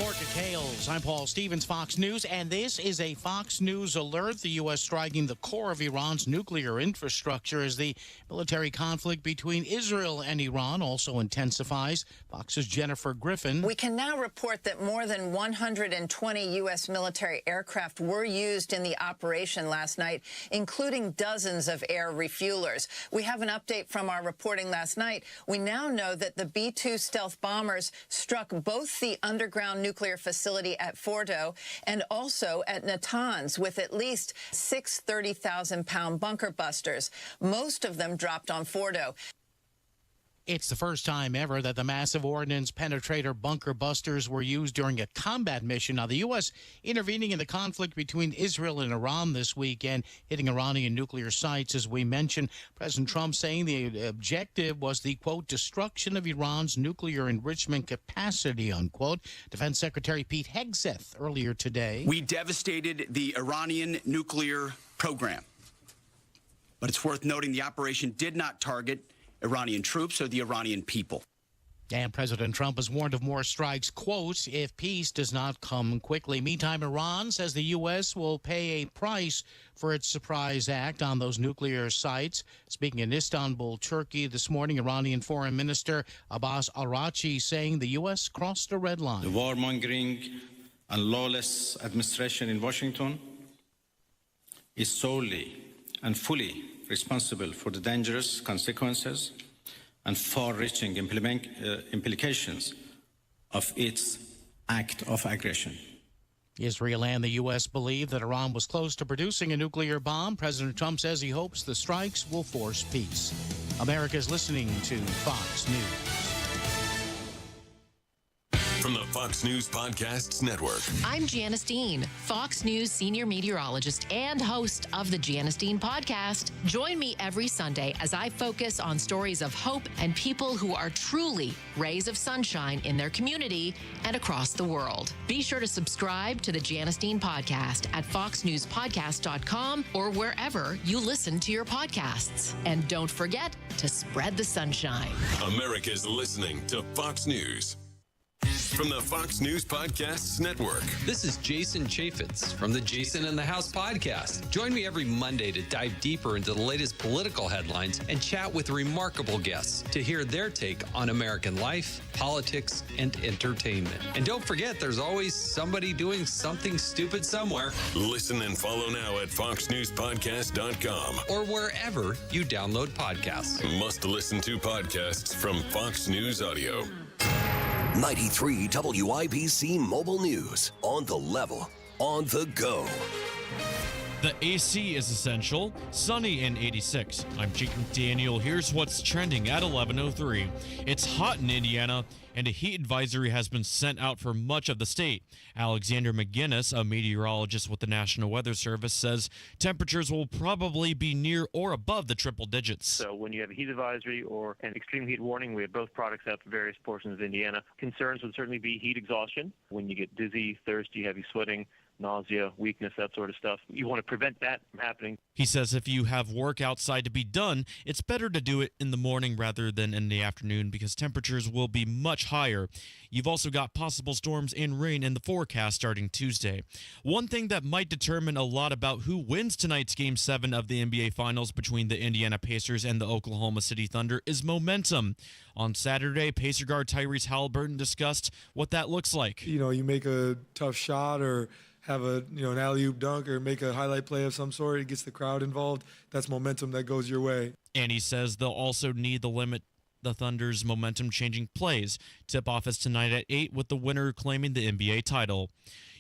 Report details. I'm Paul Stevens, Fox News, and this is a Fox News alert. The U.S. striking the core of Iran's nuclear infrastructure as the military conflict between Israel and Iran also intensifies. Fox's Jennifer Griffin. We can now report that more than 120 U.S. military aircraft were used in the operation last night, including dozens of air refuelers. We have an update from our reporting last night. We now know that the B-2 stealth bombers struck both the underground nuclear facility at Fordo and also at Natanz with at least 6 30,000-pound bunker busters. Most of them dropped on Fordo. It's the first time ever that the massive ordnance penetrator bunker busters were used during a combat mission. Now, the U.S. intervening in the conflict between Israel and Iran this weekend, hitting Iranian nuclear sites, as we mentioned. President Trump saying the objective was the, quote, destruction of Iran's nuclear enrichment capacity, unquote. Defense Secretary Pete Hegseth earlier today. We devastated the Iranian nuclear program. But it's worth noting the operation did not target Iranian troops or the Iranian people. And President Trump has warned of more strikes, quote, if peace does not come quickly. Meantime, Iran says the U.S. will pay a price for its surprise act on those nuclear sites. Speaking in Istanbul, Turkey this morning, Iranian Foreign Minister Abbas Araghchi saying the U.S. crossed a red line. The warmongering and lawless administration in Washington is solely and fully responsible for the dangerous consequences and far-reaching implications of its act of aggression. Israel and the U.S. believe that Iran was close to producing a nuclear bomb. President Trump says he hopes the strikes will force peace. America's listening to Fox News. From the Fox News Podcasts Network. I'm Janice Dean, Fox News senior meteorologist and host of the Janice Dean Podcast. Join me every Sunday as I focus on stories of hope and people who are truly rays of sunshine in their community and across the world. Be sure to subscribe to the Janice Dean Podcast at foxnewspodcast.com or wherever you listen to your podcasts. And don't forget to spread the sunshine. America's listening to Fox News. From the Fox News Podcasts Network. This is Jason Chaffetz from the Jason in the House podcast. Join me every Monday to dive deeper into the latest political headlines and chat with remarkable guests to hear their take on American life, politics, and entertainment. And don't forget, there's always somebody doing something stupid somewhere. Listen and follow now at foxnewspodcast.com or wherever you download podcasts. Must listen to podcasts from Fox News Audio. 93 WIBC Mobile News. On the level, on the go. The AC is essential. Sunny and 86. I'm Jake McDaniel. Here's what's trending at 11:03. It's hot in Indiana, and a heat advisory has been sent out for much of the state. Alexander McGinnis, a meteorologist with the National Weather Service, says temperatures will probably be near or above the triple digits. So when you have a heat advisory or an extreme heat warning, we have both products out for various portions of Indiana. Concerns would certainly be heat exhaustion. When you get dizzy, thirsty, heavy sweating, nausea, weakness, that sort of stuff. You want to prevent that from happening. He says if you have work outside to be done, it's better to do it in the morning rather than in the afternoon because temperatures will be much higher. You've also got possible storms and rain in the forecast starting Tuesday. One thing that might determine a lot about who wins tonight's Game 7 of the NBA Finals between the Indiana Pacers and the Oklahoma City Thunder is momentum. On Saturday, Pacer guard Tyrese Halliburton discussed what that looks like. You know, you make a tough shot or have an alley-oop dunk or make a highlight play of some sort, it gets the crowd involved. That's momentum that goes your way. And he says they'll also need to limit the Thunder's momentum-changing plays. Tip-off is tonight at 8 with the winner claiming the NBA title.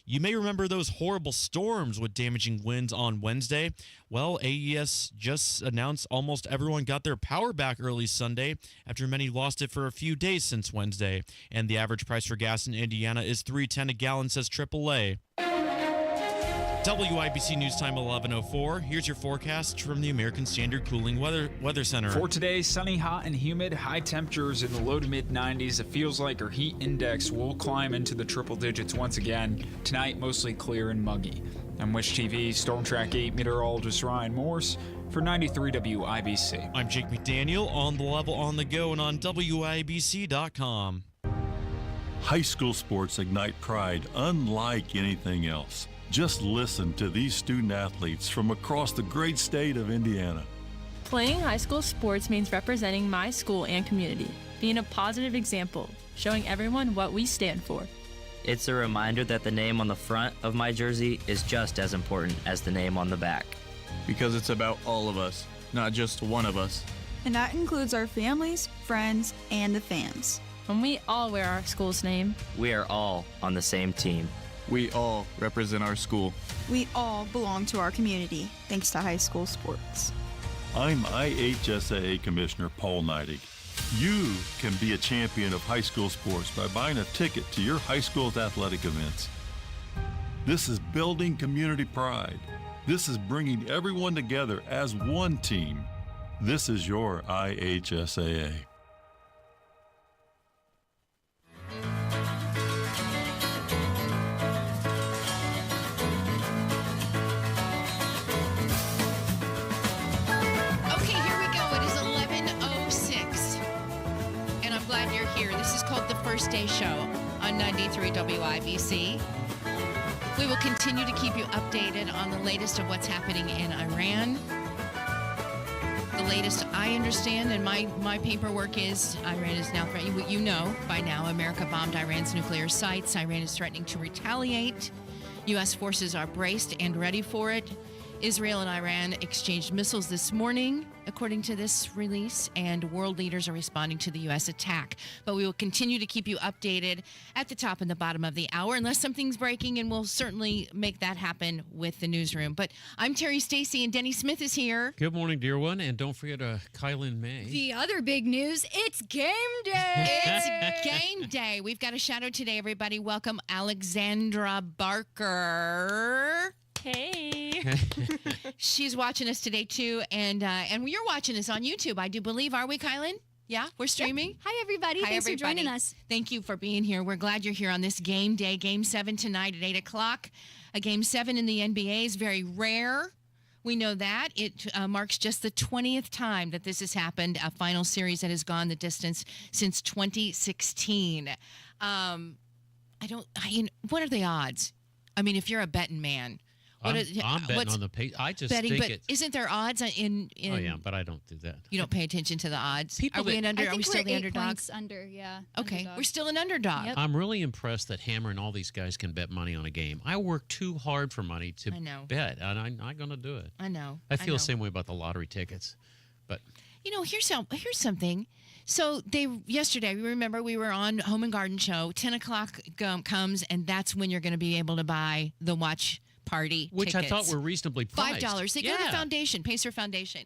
You may remember those horrible storms with damaging winds on Wednesday. Well, AES just announced almost everyone got their power back early Sunday after many lost it for a few days since Wednesday. And the average price for gas in Indiana is $3.10 a gallon, says AAA. WIBC News Time 11:04. Here's your forecast from the American Standard Cooling Weather Center. For today, sunny, hot, and humid. High temperatures in the low to mid 90s. It feels like our heat index will climb into the triple digits once again. Tonight, mostly clear and muggy. I'm Wish TV Storm Track 8 meteorologist Ryan Morse for 93 WIBC. I'm Jake McDaniel on the level, on the go, and on WIBC.com. High school sports ignite pride unlike anything else. Just listen to these student athletes from across the great state of Indiana. Playing high school sports means representing my school and community, being a positive example, showing everyone what we stand for. It's a reminder that the name on the front of my jersey is just as important as the name on the back. Because it's about all of us, not just one of us. And that includes our families, friends, and the fans. When we all wear our school's name, we are all on the same team. We all represent our school. We all belong to our community, thanks to high school sports. I'm IHSAA Commissioner Paul Neidig. You can be a champion of high school sports by buying a ticket to your high school's athletic events. This is building community pride. This is bringing everyone together as one team. This is your IHSAA. First Day Show on 93 WIBC. We will continue to keep you updated on the latest of what's happening in Iran. The latest I understand, and my paperwork is Iran is now threatening. You know by now, America bombed Iran's nuclear sites. Iran is threatening to retaliate. U.S. forces are braced and ready for it. Israel and Iran exchanged missiles this morning, according to this release, and world leaders are responding to the U.S. attack. But we will continue to keep you updated at the top and the bottom of the hour, unless something's breaking, and we'll certainly make that happen with the newsroom. But I'm Terri Stacy, and Denny Smith is here. Good morning, dear one, and don't forget Kylan May. The other big news, it's game day! It's game day. We've got a shout-out today, everybody. Welcome Alexandra Barker. Hey. She's watching us today, too. And you're watching us on YouTube, I do believe. Are we, Kylan? Yeah, we're streaming. Yep. Hi, everybody. Thanks for joining us. Thank you for being here. We're glad you're here on this game day. Game 7 tonight at 8 o'clock. A Game 7 in the NBA is very rare. We know that. It marks just the 20th time that this has happened, a final series that has gone the distance since 2016. What are the odds? I mean, if you're a betting man. I'm betting on the pace. I just betting, think but isn't there odds in? Oh yeah, but I don't do that. You don't pay attention to the odds. People are we an under? I think are we still we're the 8 underdog? points under, yeah. Okay, underdog. we're still an underdog. Yep. I'm really impressed that Hammer and all these guys can bet money on a game. I work too hard for money to bet, and I'm not going to do it. I know. I feel the same way about the lottery tickets, but here's something. So yesterday, remember we were on Home and Garden Show. 10 o'clock comes, and that's when you're going to be able to buy the watch party which tickets. I thought were reasonably priced. $5. They go to Foundation, Pacer Foundation.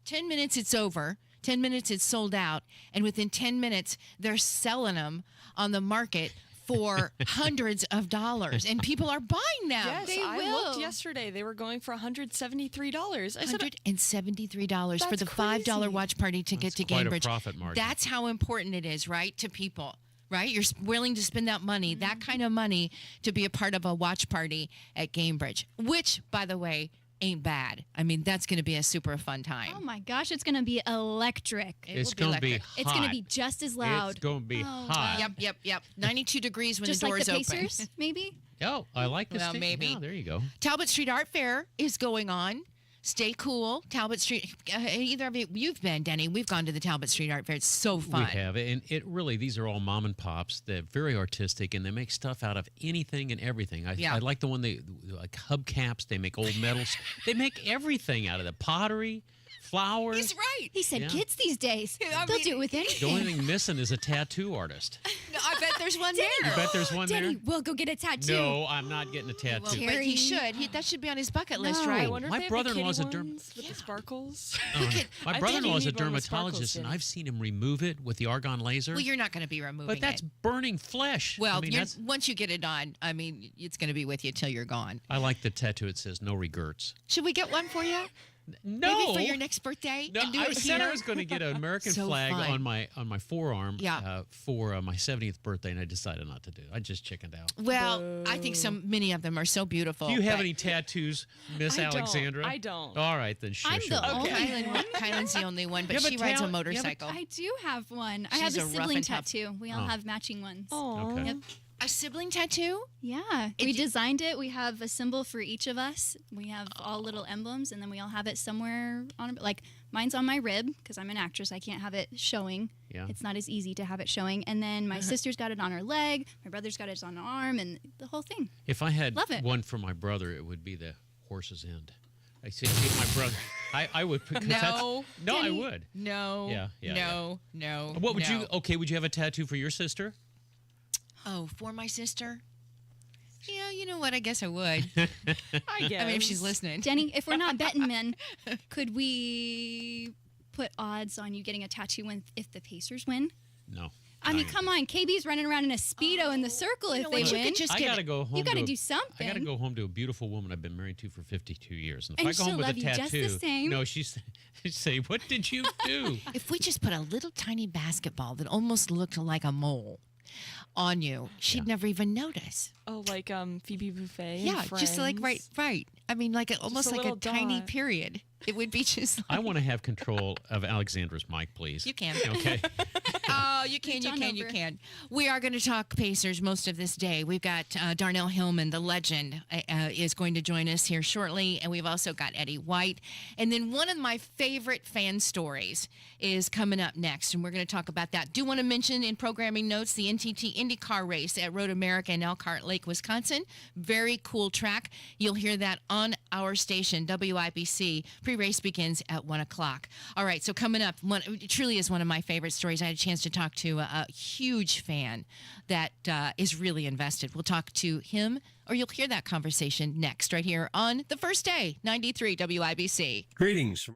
10 minutes, it's over. 10 minutes, it's sold out. And within 10 minutes, they're selling them on the market for hundreds of dollars. And people are buying them. Yes, I looked yesterday. They were going for $173. $173 for the $5 watch party ticket to quite Cambridge. A profit margin. That's how important it is, right, to people. Right? You're willing to spend that money, that kind of money, to be a part of a watch party at Cambridge, which, by the way, ain't bad. I mean, that's going to be a super fun time. Oh, my gosh. It's going to be electric. It's going to be hot. It's going to be just as loud. It's going to be hot. Yep. 92 degrees when just the doors open. Just like the Pacers, maybe? Oh, I like this. Well, maybe. Oh, there you go. Talbot Street Art Fair is going on. Stay cool. Talbot Street. Either of you, you've been, Denny. We've gone to the Talbot Street Art Fair. It's so fun. We have. And it really, these are all mom and pops. They're very artistic, and they make stuff out of anything and everything. I like the one, like hubcaps. They make old metals. They make everything out of the pottery. Flowers. He's right. He said kids these days. They'll do it with anything. The only thing missing is a tattoo artist. No, I bet there's one there. You bet there's one there? We'll go get a tattoo. No, I'm not getting a tattoo. But he should. That should be on his bucket list, right? I wonder if my they brother-in-law's have a the with the sparkles. My brother-in-law is a dermatologist, and I've seen him remove it with the argon laser. Well, you're not going to be removing But that's burning flesh. Well, once you get it on, I mean, it's going to be with you till you're gone. I like the tattoo. It says no regrets. Should we get one for you? No. Maybe for your next birthday? No, and do I it said I here? was going to get an American So flag fun. on my forearm Yeah. for my 70th birthday, and I decided not to do it. I just chickened out. Well, I think many of them are so beautiful. Do you have but any tattoos, Miss I don't. Alexandra? I don't. All right, then shush I'm her the mouth. only one. Kylan's the only one, but You have she a rides a talent- you have a- motorcycle. I do have one. I She's have a a rough sibling and tough- tattoo. We all Oh. have matching ones. Oh. Okay. Yep. A sibling tattoo? Yeah. We designed it. We have a symbol for each of us. We have all little emblems, and then we all have it somewhere on, like, mine's on my rib because I'm an actress. I can't have it showing. Yeah. It's not as easy to have it showing. And then my sister's got it on her leg. My brother's got it on her arm, and the whole thing. If I had Love it. one for my brother, it would be the horse's end. I see my brother. I would. Because No. no, I Denny, would. No. Yeah. No. What would no. you? Okay, would you have a tattoo for your sister? Oh, for my sister? Yeah, you know what? I guess I would. I guess. I mean, if she's listening. Denny, if we're not betting men, could we put odds on you getting a tattoo if the Pacers win? No. I mean, come on. KB's running around in a Speedo in the circle if they what? You win. could just I gotta go home. You got to to do something. I gotta go home to a beautiful woman I've been married to for 52 years, And if I go home she'll with a love you just tattoo, the same. no, she'd say, "What did you do?" If we just put a little tiny basketball that almost looked like a mole on you, she'd never even notice. Oh, like Phoebe Buffet. Yeah, just like right. I mean, like almost a like a little tiny dot. period. It would be just. Like, I want to have control of Alexandra's mic, please. You can. Okay. Oh, you can. You can. We are going to talk Pacers most of this day. We've got Darnell Hillman, the legend, is going to join us here shortly. And we've also got Eddie White. And then one of my favorite fan stories is coming up next. And we're going to talk about that. Do want to mention in programming notes the NTT IndyCar race at Road America in Elkhart Lake, Wisconsin. Very cool track. You'll hear that on our station, WIBC. Pre-race begins at 1 o'clock. All right, so coming up, it truly is one of my favorite stories. I had a chance to talk to a huge fan that is really invested. We'll talk to him, or you'll hear that conversation next right here on The First Day, 93 WIBC. Greetings.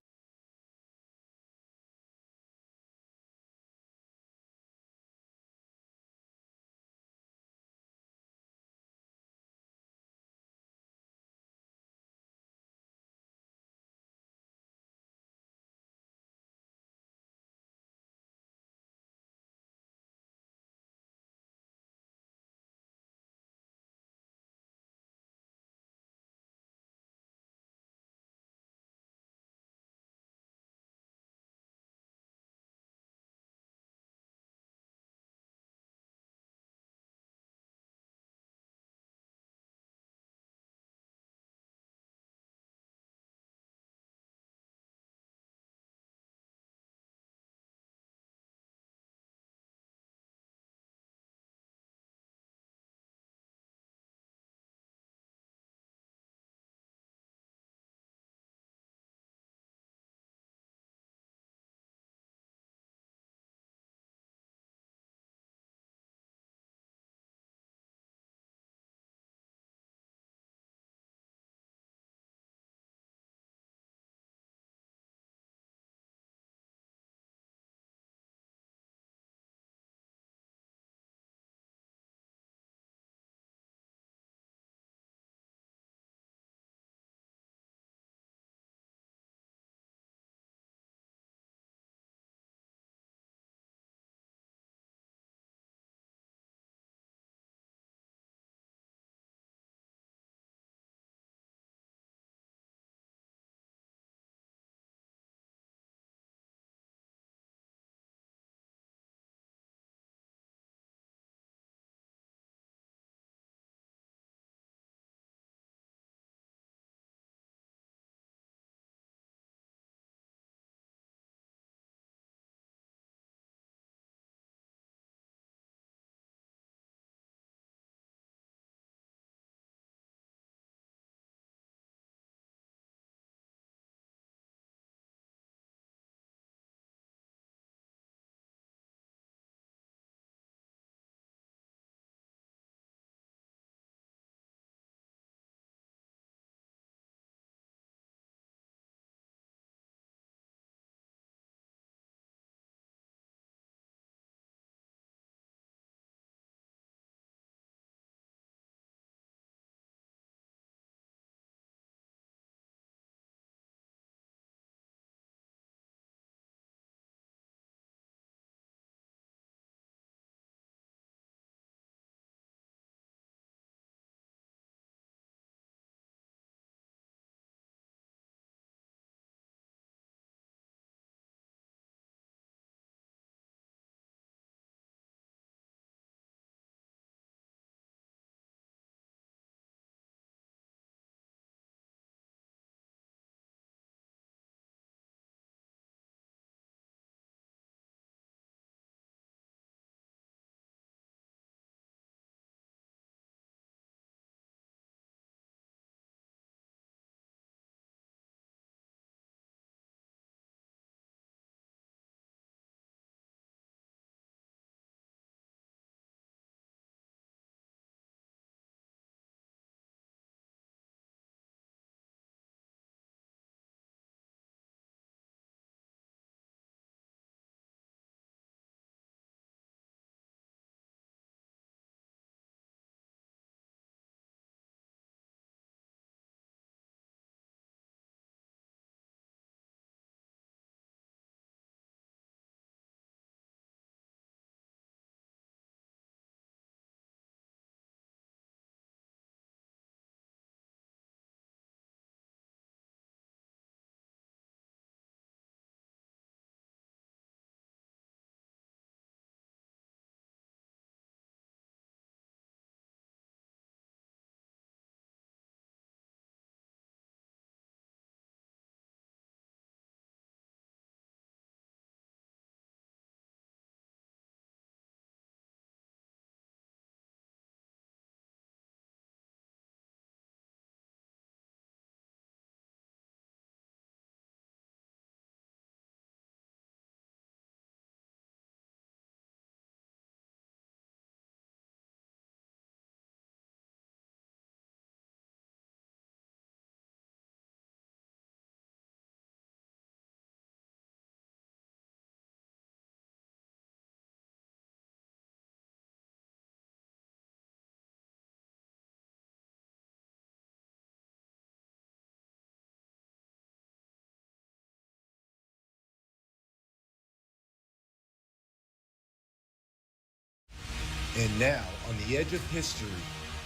And now, on the edge of history,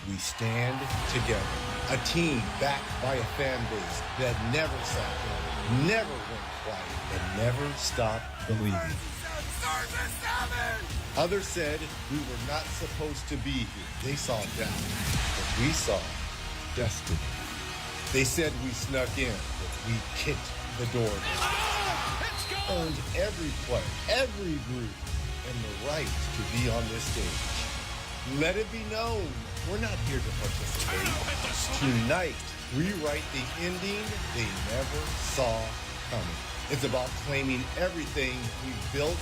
we stand together. A team backed by a fan base that never sat down, never went quiet, and never stopped believing. Others said we were not supposed to be here. They saw doubt, but we saw destiny. They said we snuck in, but we kicked the door down. Earned every play, every group, and the right to be on this stage. Let it be known, we're not here to participate. Tonight, we write the ending they never saw coming. It's about claiming everything we built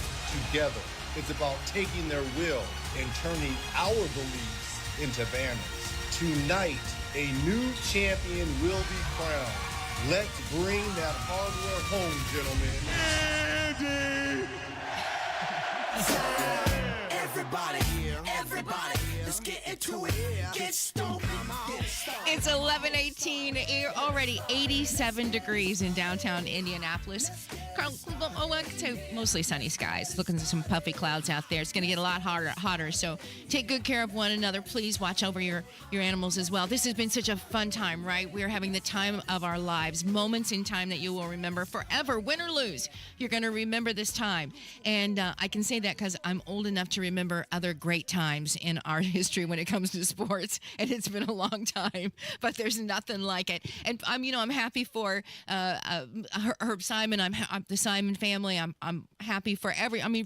together. It's about taking their will and turning our beliefs into banners. Tonight, a new champion will be crowned. Let's bring that hardware home, gentlemen. Everybody, let's get into it. Get stoned. It's 11:18. Already 87 degrees in downtown Indianapolis. Carl, to mostly sunny skies. Looking at some puffy clouds out there. It's going to get a lot hotter. So take good care of one another. Please watch over your animals as well. This has been such a fun time, right? We are having the time of our lives. Moments in time that you will remember forever. Win or lose, you're going to remember this time. And I can say that because I'm old enough to remember other great times in our history when it comes to sports. And it's been a long time, but there's nothing like it. And I'm happy for Herb Simon. I'm the Simon family. I'm happy for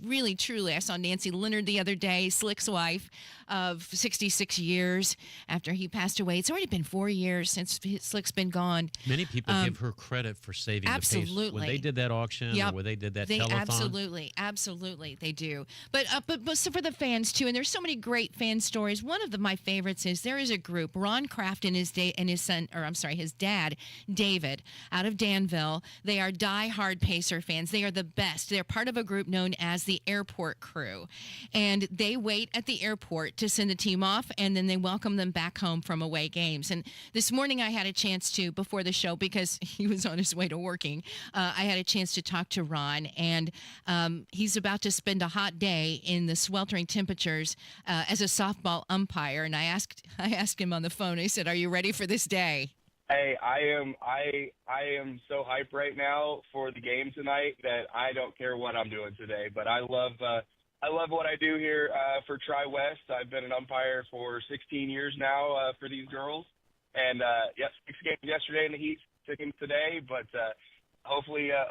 really, truly. I saw Nancy Leonard the other day, Slick's wife of 66 years after he passed away. It's already been 4 years since Slick's been gone. Many people give her credit for saving the pace. When they did that auction or when they did that telethon. Absolutely, they do. But so for the fans too, and there's so many great fan stories. One of my favorites is there is a group, Ron Kraft and his dad, David, out of Danville. They are diehard Pacer fans. They are the best. They're part of a group known as the Airport Crew, and they wait at the airport to send the team off, and then they welcome them back home from away games. And this morning I had a chance to, before the show, because he was on his way to working, I had a chance to talk to Ron, and he's about to spend a hot day in the sweltering temperatures as a softball umpire. And I asked him on the phone, I said, "Are you ready for this day?" Hey, I am so hyped right now for the game tonight that I don't care what I'm doing today. But I love what I do here for Tri-West. I've been an umpire for 16 years now for these girls, and 6 games yesterday in the heat, 6 games today. But hopefully at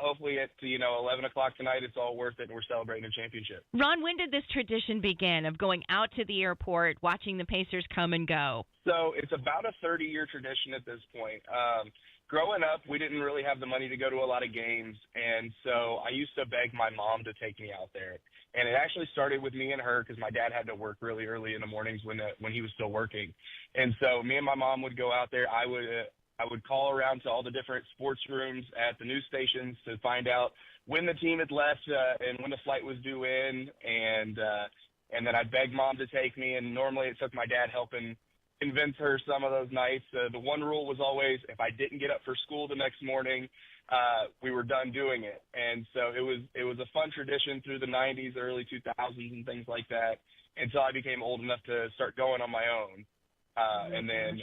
11 o'clock tonight, it's all worth it, and we're celebrating a championship. Ron, when did this tradition begin of going out to the airport, watching the Pacers come and go? So it's about a 30-year tradition at this point. Growing up, we didn't really have the money to go to a lot of games, and so I used to beg my mom to take me out there. And it actually started with me and her because my dad had to work really early in the mornings when he was still working. And so me and my mom would go out there. I would call around to all the different sports rooms at the news stations to find out when the team had left and when the flight was due in. And then I'd beg mom to take me, and normally it took my dad helping convince her some of those nights. The one rule was always if I didn't get up for school the next morning, we were done doing it. And so it was a fun tradition through the 90s, early 2000s and things like that until I became old enough to start going on my own. And then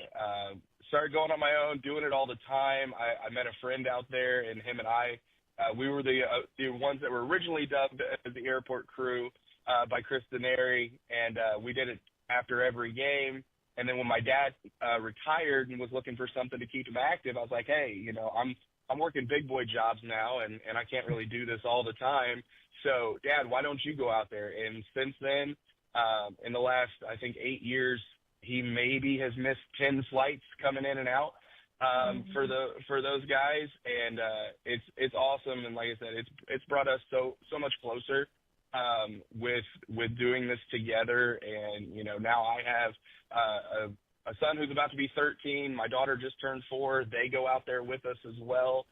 started going on my own, doing it all the time. I met a friend out there, and him and we were the ones that were originally dubbed as the Airport Crew by Chris Denary, and we did it after every game. And then when my dad retired and was looking for something to keep him active, I was like, hey, I'm working big boy jobs now, and I can't really do this all the time. So, Dad, why don't you go out there? And since then, in the last, I think, 8 years, he maybe has missed 10 flights coming in and out for those guys, and it's awesome. And like I said, it's brought us so much closer with doing this together. And now I have a son who's about to be 13. My daughter just turned 4. They go out there with us as well.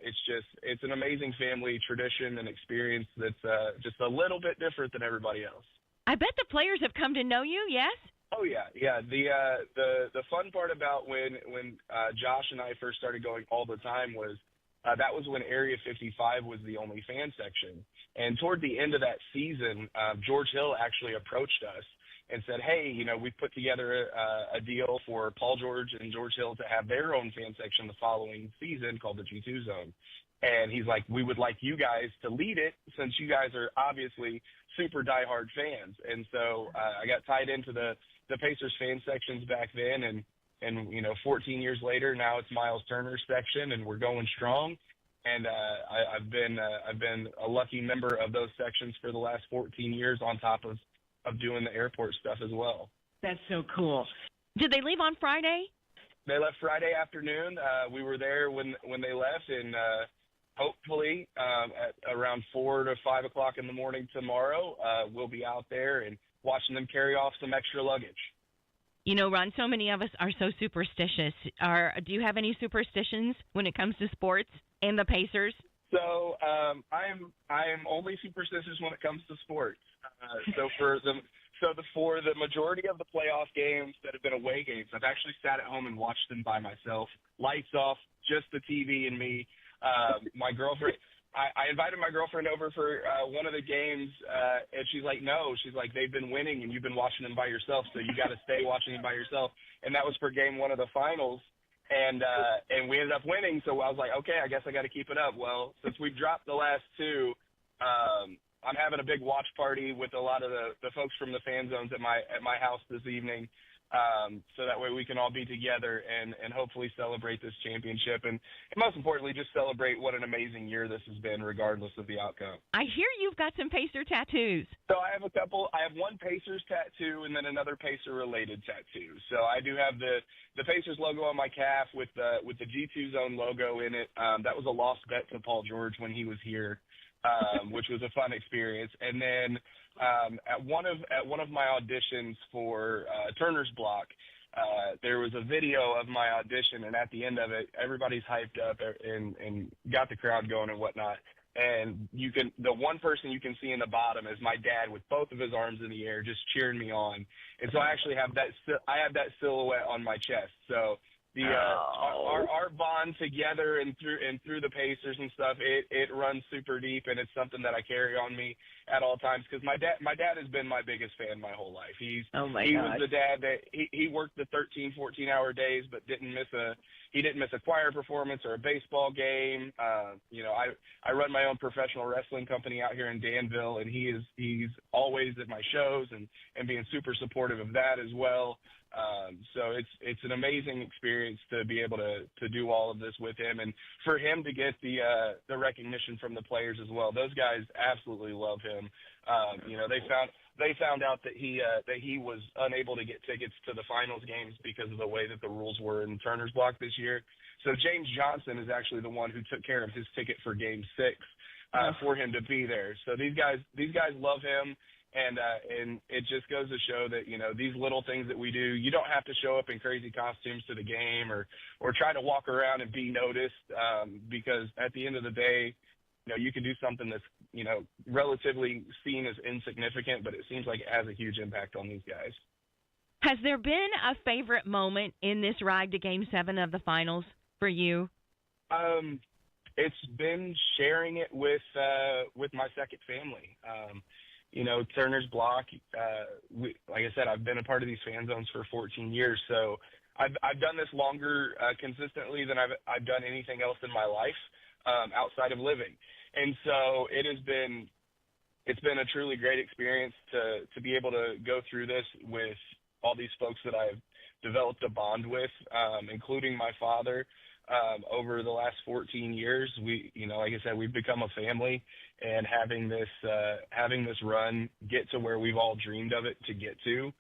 It's an amazing family tradition and experience that's just a little bit different than everybody else. I bet the players have come to know you, yes? Oh yeah. The fun part about when Josh and I first started going all the time was that was when Area 55 was the only fan section. And toward the end of that season, George Hill actually approached us and said, hey, we put together a deal for Paul George and George Hill to have their own fan section the following season called the G2 Zone. And he's like, we would like you guys to lead it since you guys are obviously super diehard fans. And so I got tied into the Pacers fan sections back then. And 14 years later, now it's Miles Turner's section, and we're going strong. And I've been a lucky member of those sections for the last 14 years on top of doing the airport stuff as well. That's so cool. Did they leave on Friday? They left Friday afternoon. We were there when they left, and hopefully at around 4 to 5 o'clock in the morning tomorrow, we'll be out there and watching them carry off some extra luggage. Ron, so many of us are so superstitious. Do you have any superstitions when it comes to sports and the Pacers? So I am only superstitious when it comes to sports. For the majority of the playoff games that have been away games, I've actually sat at home and watched them by myself, lights off, just the TV and me. My girlfriend, I invited my girlfriend over for one of the games, and she's like, no. She's like, they've been winning, and you've been watching them by yourself, so you got to stay watching them by yourself. And that was for game one of the finals, and we ended up winning. So I was like, okay, I guess I got to keep it up. Well, since we've dropped the last two, I'm having a big watch party with a lot of the folks from the fan zones at my house this evening. So that way we can all be together and hopefully celebrate this championship and most importantly, just celebrate what an amazing year this has been, regardless of the outcome. I hear you've got some Pacer tattoos. So I have a couple. I have one Pacers tattoo and then another Pacer-related tattoo. So I do have the Pacers logo on my calf with the G2 Zone logo in it. That was a lost bet to Paul George when he was here, which was a fun experience. And then at one of my auditions for Turner's Block, there was a video of my audition, and at the end of it, everybody's hyped up and got the crowd going and whatnot. And the one person you can see in the bottom is my dad with both of his arms in the air, just cheering me on. And so I actually have that silhouette on my chest. So our bond together and through the Pacers and stuff, it runs super deep, and it's something that I carry on me at all times because my dad has been my biggest fan my whole life. He was the dad that he worked the 13, 14-hour days, but didn't miss a choir performance or a baseball game. I run my own professional wrestling company out here in Danville, and he's always at my shows and being super supportive of that as well. So it's an amazing experience to be able to do all of this with him, and for him to get the recognition from the players as well. Those guys absolutely love him. They found out that he was unable to get tickets to the finals games because of the way that the rules were in Turner's Block this year. So James Johnson is actually the one who took care of his ticket for Game 6 for him to be there. So these guys love him. And it just goes to show that, these little things that we do, you don't have to show up in crazy costumes to the game or try to walk around and be noticed because at the end of the day, you can do something that's, relatively seen as insignificant, but it seems like it has a huge impact on these guys. Has there been a favorite moment in this ride to Game 7 of the finals for you? It's been sharing it with my second family. Turner's Block, like I said, I've been a part of these fan zones for 14 years, so I've done this longer consistently than I've done anything else in my life outside of living. And so it's been a truly great experience to be able to go through this with all these folks that I've developed a bond with, including my father. Over the last 14 years, like I said, we've become a family, and having this run get to where we've all dreamed of it to get to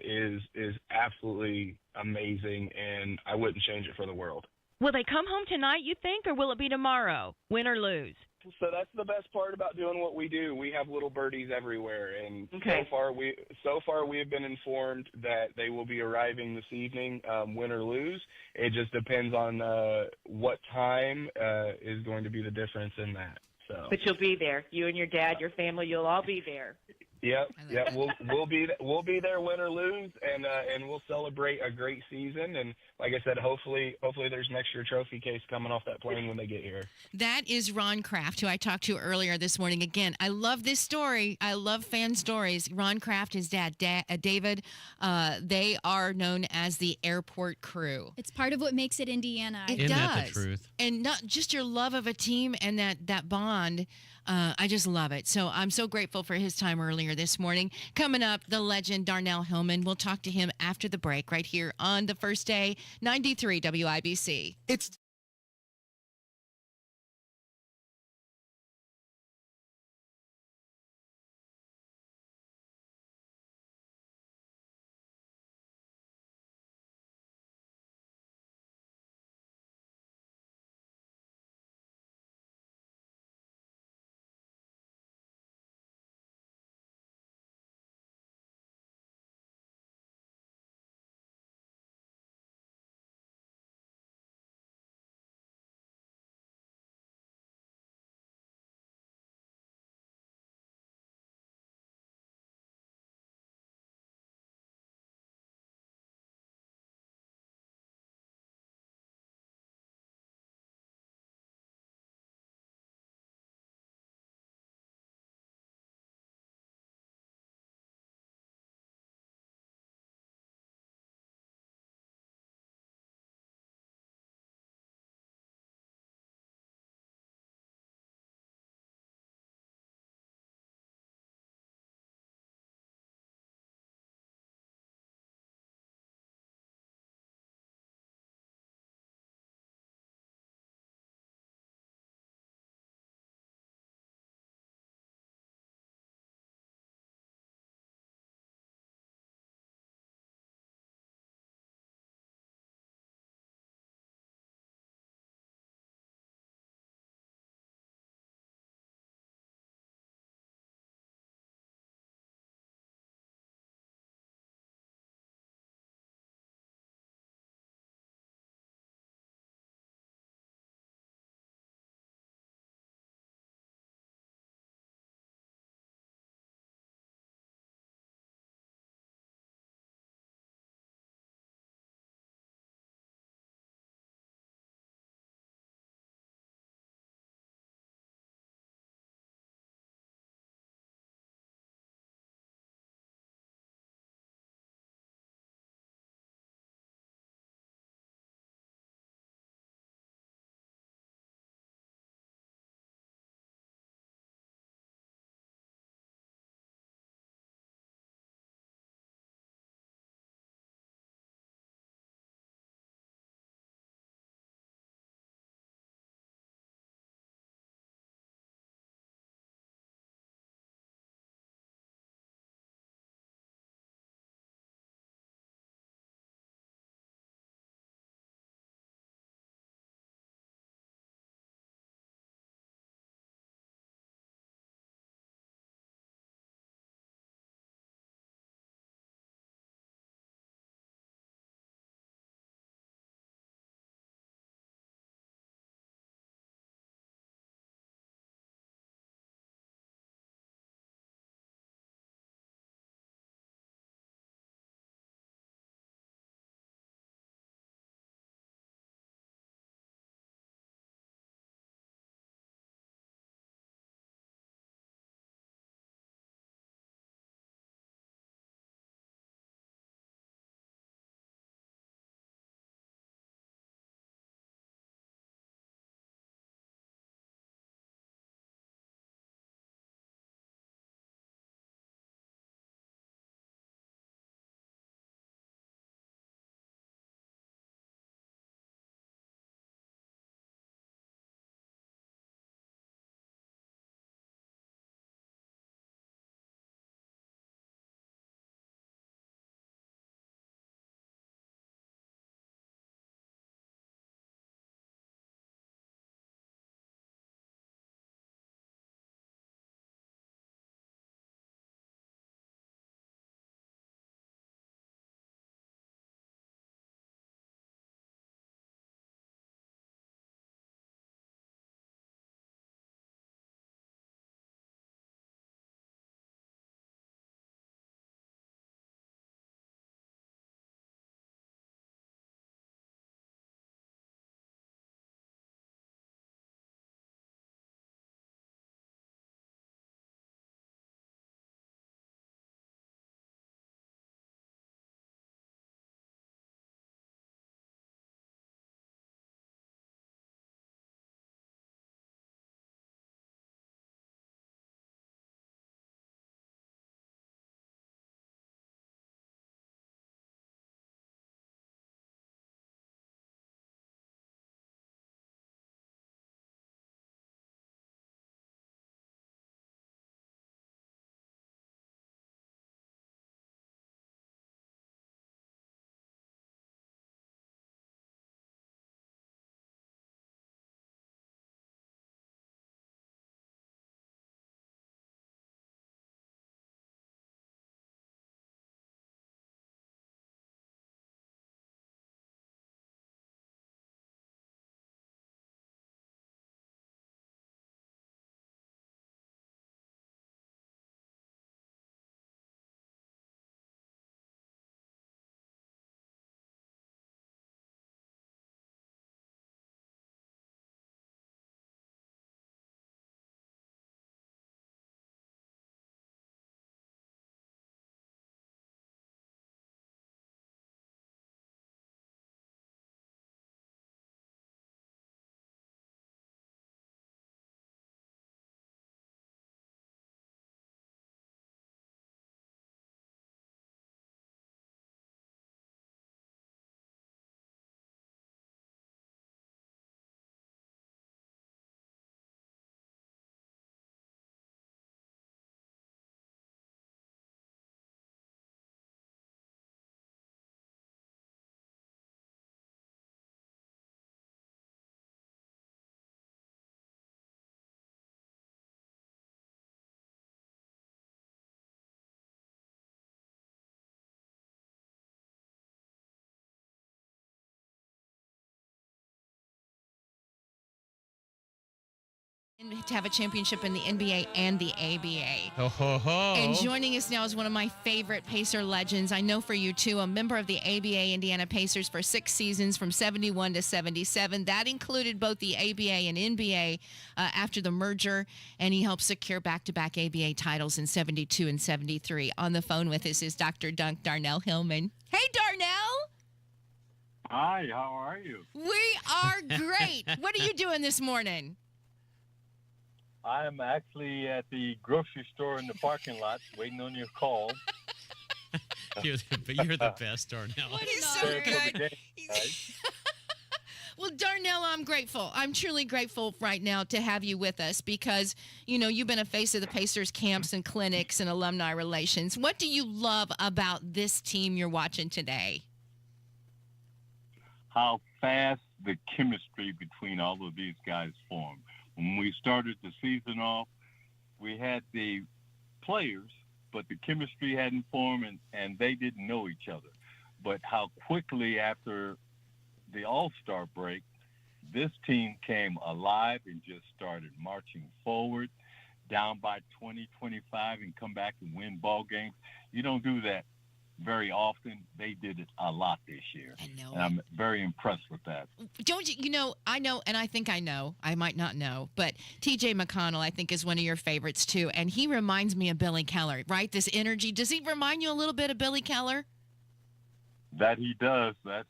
is absolutely amazing, and I wouldn't change it for the world. Will they come home tonight, you think, or will it be tomorrow, win or lose? So that's the best part about doing what we do. We have little birdies everywhere, and so far we have been informed that they will be arriving this evening, win or lose. It just depends on what time is going to be the difference in that. So, but you'll be there. You and your dad, your family, you'll all be there. Yep, yep. We'll be there, win or lose, and we'll celebrate a great season. And like I said, hopefully there's an extra trophy case coming off that plane when they get here. That is Ron Kraft, who I talked to earlier this morning. Again, I love this story. I love fan stories. Ron Kraft, his dad, David, they are known as the airport crew. It's part of what makes it Indiana. It Isn't does. that the truth? And not just your love of a team and that bond. I just love it. So I'm so grateful for his time earlier this morning. Coming up, the legend Darnell Hillman. We'll talk to him after the break right here on the first day, 93 WIBC. It's And to have a championship in the NBA and the ABA. Ho, ho, ho. And joining us now is one of my favorite Pacer legends. I know for you, too, a member of the ABA Indiana Pacers for 6 seasons from 71 to 77. That included both the ABA and NBA after the merger, and he helped secure back-to-back ABA titles in 72 and 73. On the phone with us is Dr. Dunk Darnell Hillman. Hey, Darnell! Hi, how are you? We are great. What are you doing this morning? I'm actually at the grocery store in the parking lot waiting on your call. You're the best, Darnell. He's so good. Well, Darnell, I'm grateful. I'm truly grateful right now to have you with us because, you know, you've been a face of the Pacers camps and clinics and alumni relations. What do you love about this team you're watching today? How fast the chemistry between all of these guys formed. When we started the season off, we had the players, but the chemistry hadn't formed and they didn't know each other. But how quickly after the All-Star break, this team came alive and just started marching forward, down by 20, 25, and come back and win ball games. You don't do that very often. They did it a lot this year. I know. And I'm very impressed with that. Don't you know, I know, and I think I know, I might not know, but TJ McConnell, I think, is one of your favorites too. And he reminds me of Billy Keller, right? This energy. Does he remind you a little bit of Billy Keller? That he does. That's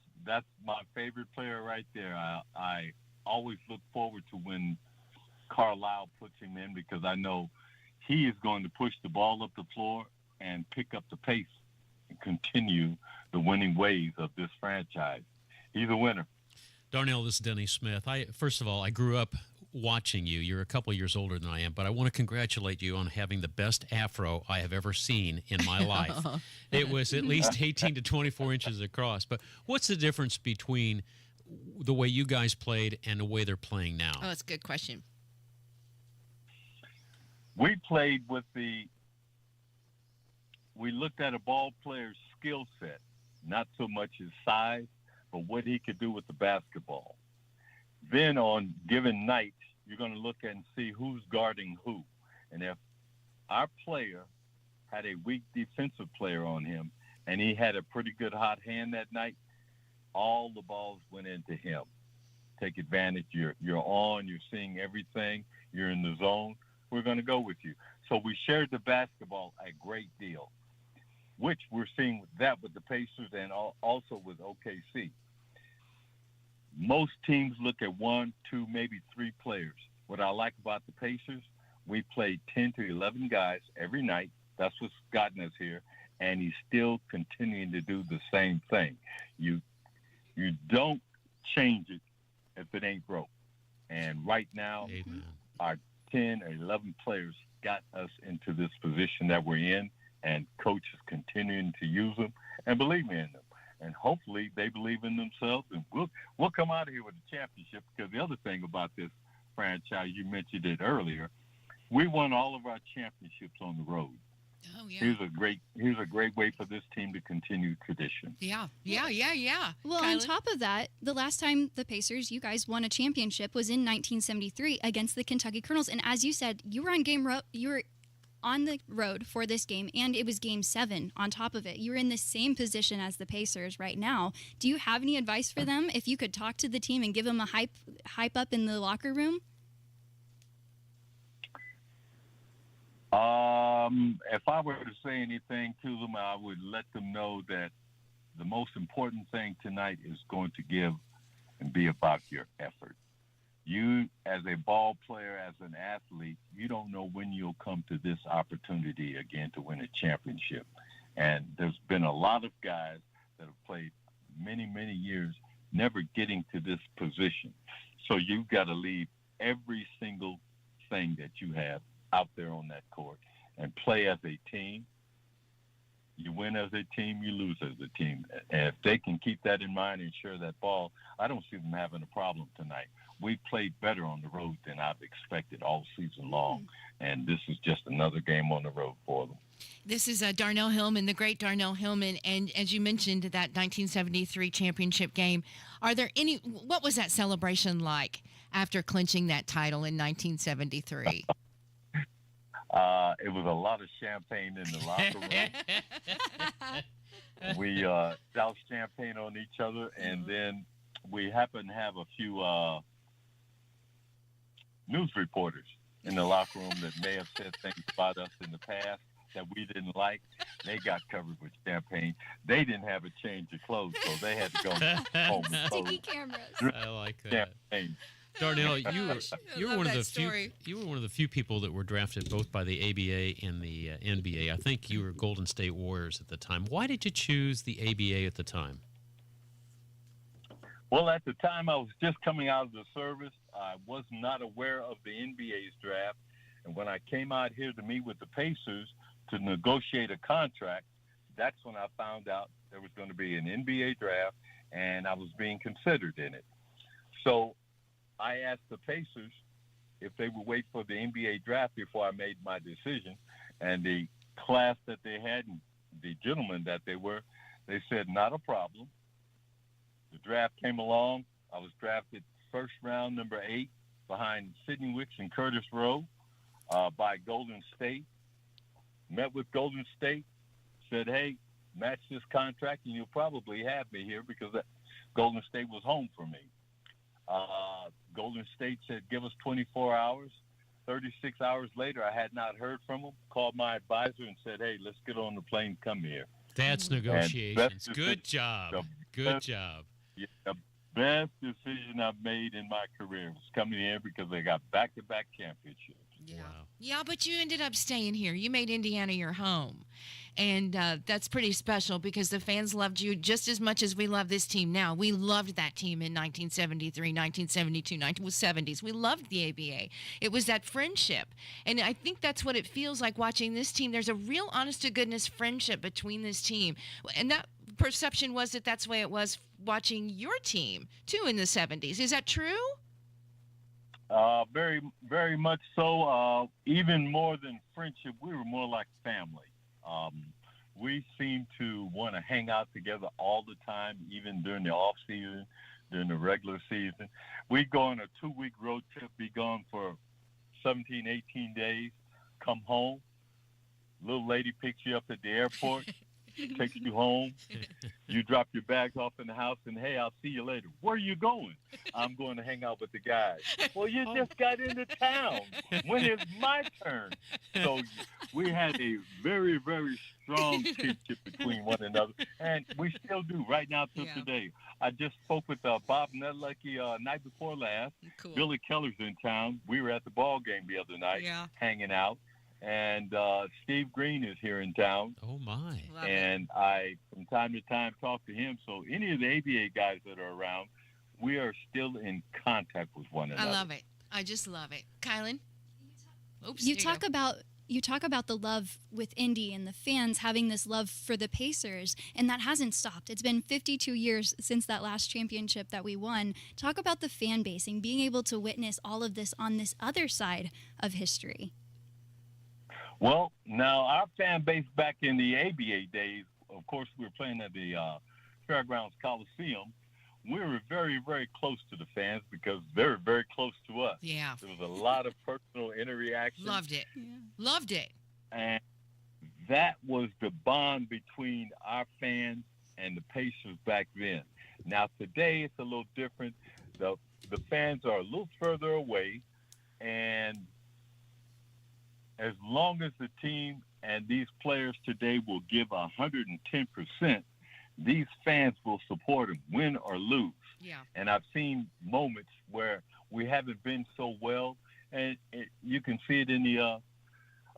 my favorite player right there. I always look forward to when Carlisle puts him in because I know he is going to push the ball up the floor and pick up the pace and continue the winning ways of this franchise. He's a winner. Darnell, this is Denny Smith. First of all, I grew up watching you. You're a couple years older than I am, but I want to congratulate you on having the best afro I have ever seen in my life. It was at least 18 to 24 inches across. But what's the difference between the way you guys played and the way they're playing now? Oh, that's a good question. We played with we looked at a ball player's skill set, not so much his size, but what he could do with the basketball. Then on given nights, you're going to look at and see who's guarding who. And if our player had a weak defensive player on him and he had a pretty good hot hand that night, all the balls went into him. Take advantage. You're on. You're seeing everything. You're in the zone. We're going to go with you. So we shared the basketball a great deal, which we're seeing with the Pacers and also with OKC. Most teams look at 1, 2, maybe 3 players. What I like about the Pacers, we played 10 to 11 guys every night. That's what's gotten us here. And he's still continuing to do the same thing. You don't change it if it ain't broke. And right now, Amen. Our 10 or 11 players got us into this position that we're in, and coach is continuing to use them and believe in them. And hopefully they believe in themselves, and we'll come out of here with a championship. Because the other thing about this franchise, you mentioned it earlier, we won all of our championships on the road. Oh, yeah. Here's a great way for this team to continue tradition. Yeah. Well, Kylie? on top of that, the last time the Pacers, you guys won a championship was in 1973 against the Kentucky Colonels. And as you said, you were on the road for this game, and it was Game 7 on top of it. You're in the same position as the Pacers right now. Do you have any advice for them? If you could talk to the team and give them a hype up in the locker room? If I were to say anything to them, I would let them know that the most important thing tonight is going to give and be about your effort. You, as a ball player, as an athlete, you don't know when you'll come to this opportunity again to win a championship. And there's been a lot of guys that have played many, many years never getting to this position. So you've got to leave every single thing that you have out there on that court and play as a team. You win as a team, you lose as a team. And if they can keep that in mind and share that ball, I don't see them having a problem tonight. We played better on the road than I've expected all season long, and this is just another game on the road for them. This is Darnell Hillman, the great Darnell Hillman, and as you mentioned, that 1973 championship game. What was that celebration like? after clinching that title in 1973? It was a lot of champagne in the locker room. We doused champagne on each other, and then we happened to have a few news reporters in the locker room that may have said things about us in the past that we didn't like. They got covered with champagne. They didn't have a change of clothes, so they had to go home. Sticky cameras. I like that. Champagne. Darnell, you were love one of that the story. you were one of the few people that were drafted both by the ABA and the NBA. I think you were Golden State Warriors at the time. Why did you choose the ABA at the time? Well, at the time, I was just coming out of the service. I was not aware of the NBA's draft. And when I came out here to meet with the Pacers to negotiate a contract, that's when I found out there was going to be an NBA draft, and I was being considered in it. So I asked the Pacers if they would wait for the NBA draft before I made my decision. And the class that they had and the gentlemen that they were, they said, not a problem. The draft came along. I was drafted first round, number 8, behind Sidney Wicks and Curtis Rowe by Golden State. Met with Golden State, said, hey, match this contract and you'll probably have me here, because Golden State was home for me. Golden State said, give us 24 hours. 36 hours later, I had not heard from them. Called my advisor and said, hey, let's get on the plane, come here. That's negotiations. Good job. Good job. Yeah, the best decision I've made in my career was coming here, because they got back-to-back championships. Yeah. Wow. Yeah, but you ended up staying here. You made Indiana your home. And that's pretty special, because the fans loved you just as much as we love this team now. We loved that team in 1973, 1972, 1970s. We loved the ABA. It was that friendship. And I think that's what it feels like watching this team. There's a real honest-to-goodness friendship between this team. And that perception was that that's the way it was watching your team, too, in the 70s. Is that true? Very, very much so. Even more than friendship, we were more like family. We seemed to want to hang out together all the time, even during the off season, during the regular season. We'd go on a 2-week road trip, be gone for 17, 18 days, come home. Little lady picks you up at the airport, takes you home. You drop your bags off in the house, and, hey, I'll see you later. Where are you going? I'm going to hang out with the guys. Well, you just got into town. When is my turn? So we had a very, very strong kinship between one another, and we still do right now till today. I just spoke with Bob Nedlecki night before last. Cool. Billy Keller's in town. We were at the ball game the other night, hanging out. And Steve Green is here in town. Oh, my. And I, from time to time, talk to him. So any of the ABA guys that are around, we are still in contact with one another. I love it. I just love it. Kylan? Oops, You talk about the love with Indy and the fans having this love for the Pacers, and that hasn't stopped. It's been 52 years since that last championship that we won. Talk about the fan base and being able to witness all of this on this other side of history. Well, now our fan base back in the ABA days, of course, we were playing at the Fairgrounds Coliseum. We were very, very close to the fans because they were very close to us. Yeah. There was a lot of personal interaction. Loved it. Yeah. Loved it. And that was the bond between our fans and the Pacers back then. Now, today, it's a little different. The fans are a little further away, and as long as the team and these players today will give 110%, these fans will support them, win or lose. Yeah. And I've seen moments where we haven't been so well, and you can see it in the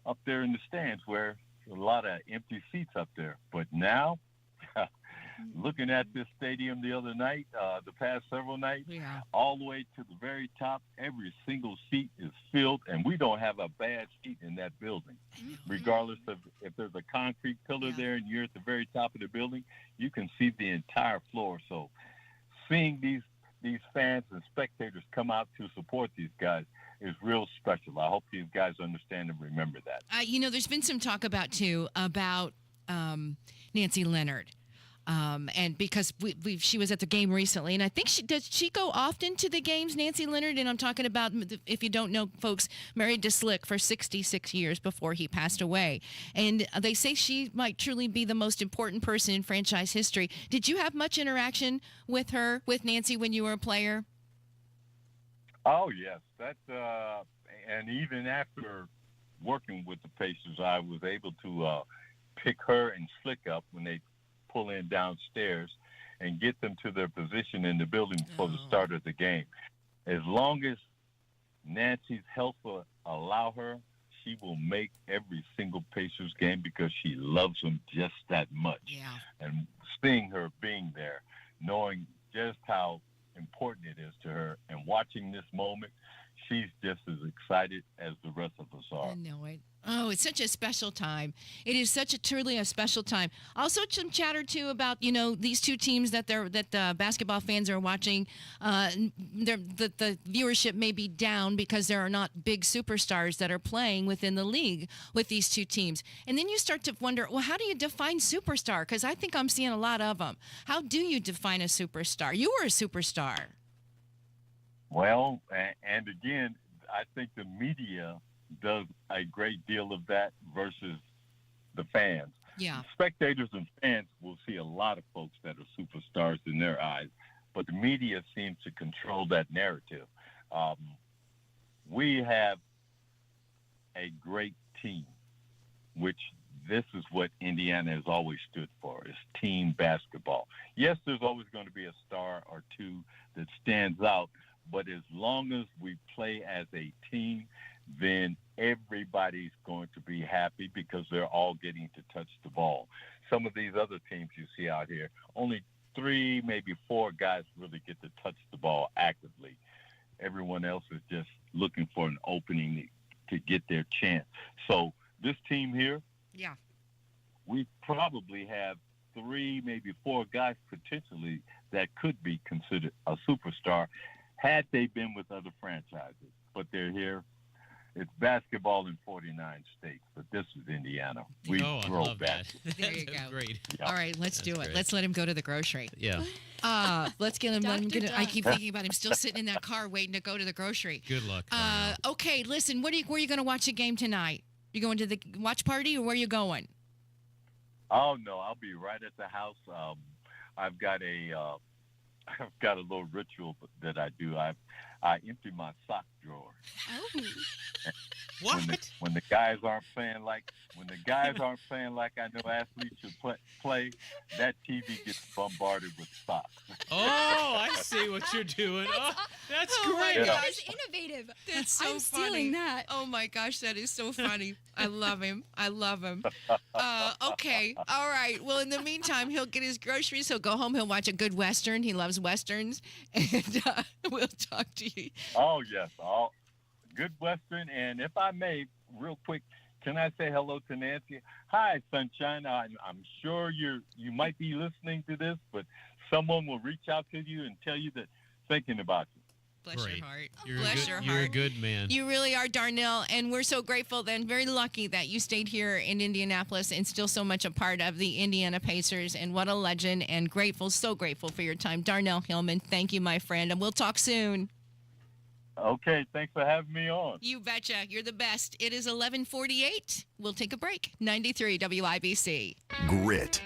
up there in the stands where there's a lot of empty seats up there. But now, looking at this stadium the other night, the past several nights, all the way to the very top, every single seat is filled, and we don't have a bad seat in that building. Regardless of if there's a concrete pillar there and you're at the very top of the building, you can see the entire floor. So seeing these fans and spectators come out to support these guys is real special. I hope these guys understand and remember that. There's been some talk about Nancy Leonard. And because she was at the game recently, and I think does she go often to the games, Nancy Leonard? And I'm talking about, if you don't know, folks, married to Slick for 66 years before he passed away. And they say she might truly be the most important person in franchise history. Did you have much interaction with her, with Nancy, when you were a player? Oh, yes. And even after working with the Pacers, I was able to pick her and Slick up when they pull in downstairs and get them to their position in the building before the start of the game. As long as Nancy's health will allow her, she will make every single Pacers game because she loves them just that much. Yeah. And seeing her being there, knowing just how important it is to her, and watching this moment, she's just as excited as the rest of us are. I know it. Oh, it's such a special time. It is truly a special time. Also, some chatter too about these two teams that basketball fans are watching. The viewership may be down because there are not big superstars that are playing within the league with these two teams. And then you start to wonder, well, how do you define superstar? Because I think I'm seeing a lot of them. How do you define a superstar? You were a superstar. Well, and again, I think the media does a great deal of that versus the fans. Yeah. Spectators and fans will see a lot of folks that are superstars in their eyes, but the media seems to control that narrative. We have a great team, which this is what Indiana has always stood for, is team basketball. Yes, there's always going to be a star or two that stands out, but as long as we play as a team, then everybody's going to be happy because they're all getting to touch the ball. Some of these other teams you see out here, only 3, maybe 4 guys really get to touch the ball actively. Everyone else is just looking for an opening to get their chance. So this team here, yeah, we probably have 3, maybe 4 guys potentially that could be considered a superstar had they been with other franchises. But they're here. It's basketball in 49 states, but this is Indiana. We grow basketball. There you go. Great. Yeah. All right, let's do it. great. Let's let him go to the grocery. Yeah. Let's get him. Let him Dr. get. I Duck. keep thinking about him still sitting in that car waiting to go to the grocery. Good luck. Okay, listen. Where are you going to watch the game tonight? You going to the watch party, or where are you going? Oh no, I'll be right at the house. I've got a little ritual that I do. I empty my sock drawer. Oh. What? When the guys aren't playing like I know athletes should play, that TV gets bombarded with socks. Oh, I see what you're doing. Oh, that's great. Yeah. That is innovative. That's so I'm funny. stealing that. Oh my gosh, that is so funny. I love him. Okay. All right. Well, in the meantime, he'll get his groceries. He'll go home. He'll watch a good Western. He loves Westerns. And we'll talk to you. Oh, yes. All good Western. And if I may, real quick, can I say hello to Nancy? Hi, Sunshine. I'm sure you might be listening to this, but someone will reach out to you and tell you that thinking about you. Bless Great. your heart. You're your You're a heart. good man. You really are, Darnell, and we're so grateful and very lucky that you stayed here in Indianapolis and still so much a part of the Indiana Pacers. And what a legend, and so grateful for your time. Darnell Hillman, thank you, my friend, and we'll talk soon. Okay, thanks for having me on. You betcha. You're the best. It is 11:48. We'll take a break. 93 WIBC. Grit.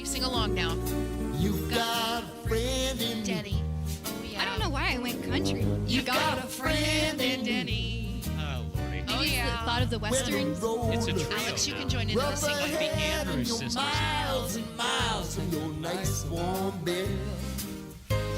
Sing along now. You got a friend in Denny. I don't know why I went country. You got a friend in Denny. Oh, Lordy. Oh, Maybe it's the thought of the westerns. It's a trio. Alex, you now. can join into the singing. The Andrews sisters. Miles and miles from your nice warm bed.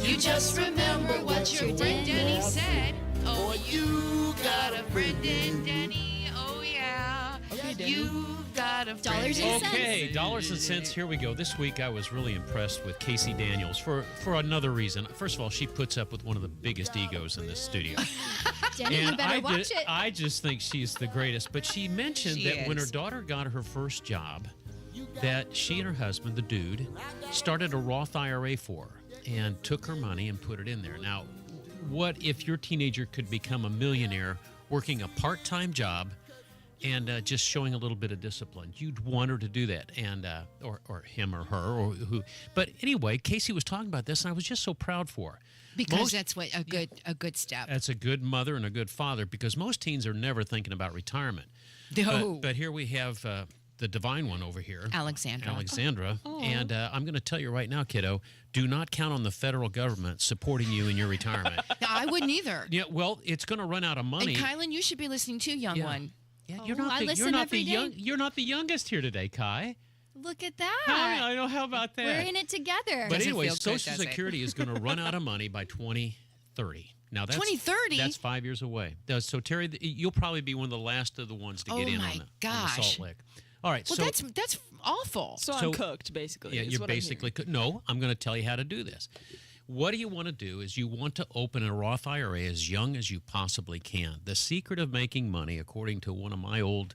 You just remember what your friend Denny said. Oh, you got a friend in Denny. Oh, yeah. You've got a friend. Dollars and cents. Okay, dollars and cents. Here we go. This week I was really impressed with Casey Daniels for another reason. First of all, she puts up with one of the biggest egos in this studio. Denny, you better watch it. I just think she's the greatest. But she mentioned She that when her is. daughter got her first job, that she and her husband, the dude, started a Roth IRA for her and took her money and put it in there. Now, what if your teenager could become a millionaire working a part-time job and just showing a little bit of discipline? You'd want her to do that, and or him or her or who. But anyway, Casey was talking about this, and I was just so proud for her. Because that's what a good step. That's a good mother and a good father, because most teens are never thinking about retirement. No. But here we have the divine one over here, Alexandra. And I'm going to tell you right now, kiddo, do not count on the federal government supporting you in your retirement. I wouldn't either. Yeah, well, it's going to run out of money. And Kylan, you should be listening too, young one. Yeah, I listen every day. You're not the youngest here today, Kai. Look at that. I know. How about that? We're in it together. But Doesn't anyway, feel good, Social does it? Security is going to run out of money by 2030. Now that's 2030? That's 5 years away. So Terry, you'll probably be one of the last of the ones to get in on the Salt Lick. All right. Well, so that's awful. So I'm cooked, basically. Yeah, is you're what I'm basically cooked. No, I'm going to tell you how to do this. What you want to do is you want to open a Roth IRA as young as you possibly can. The secret of making money, according to one of my old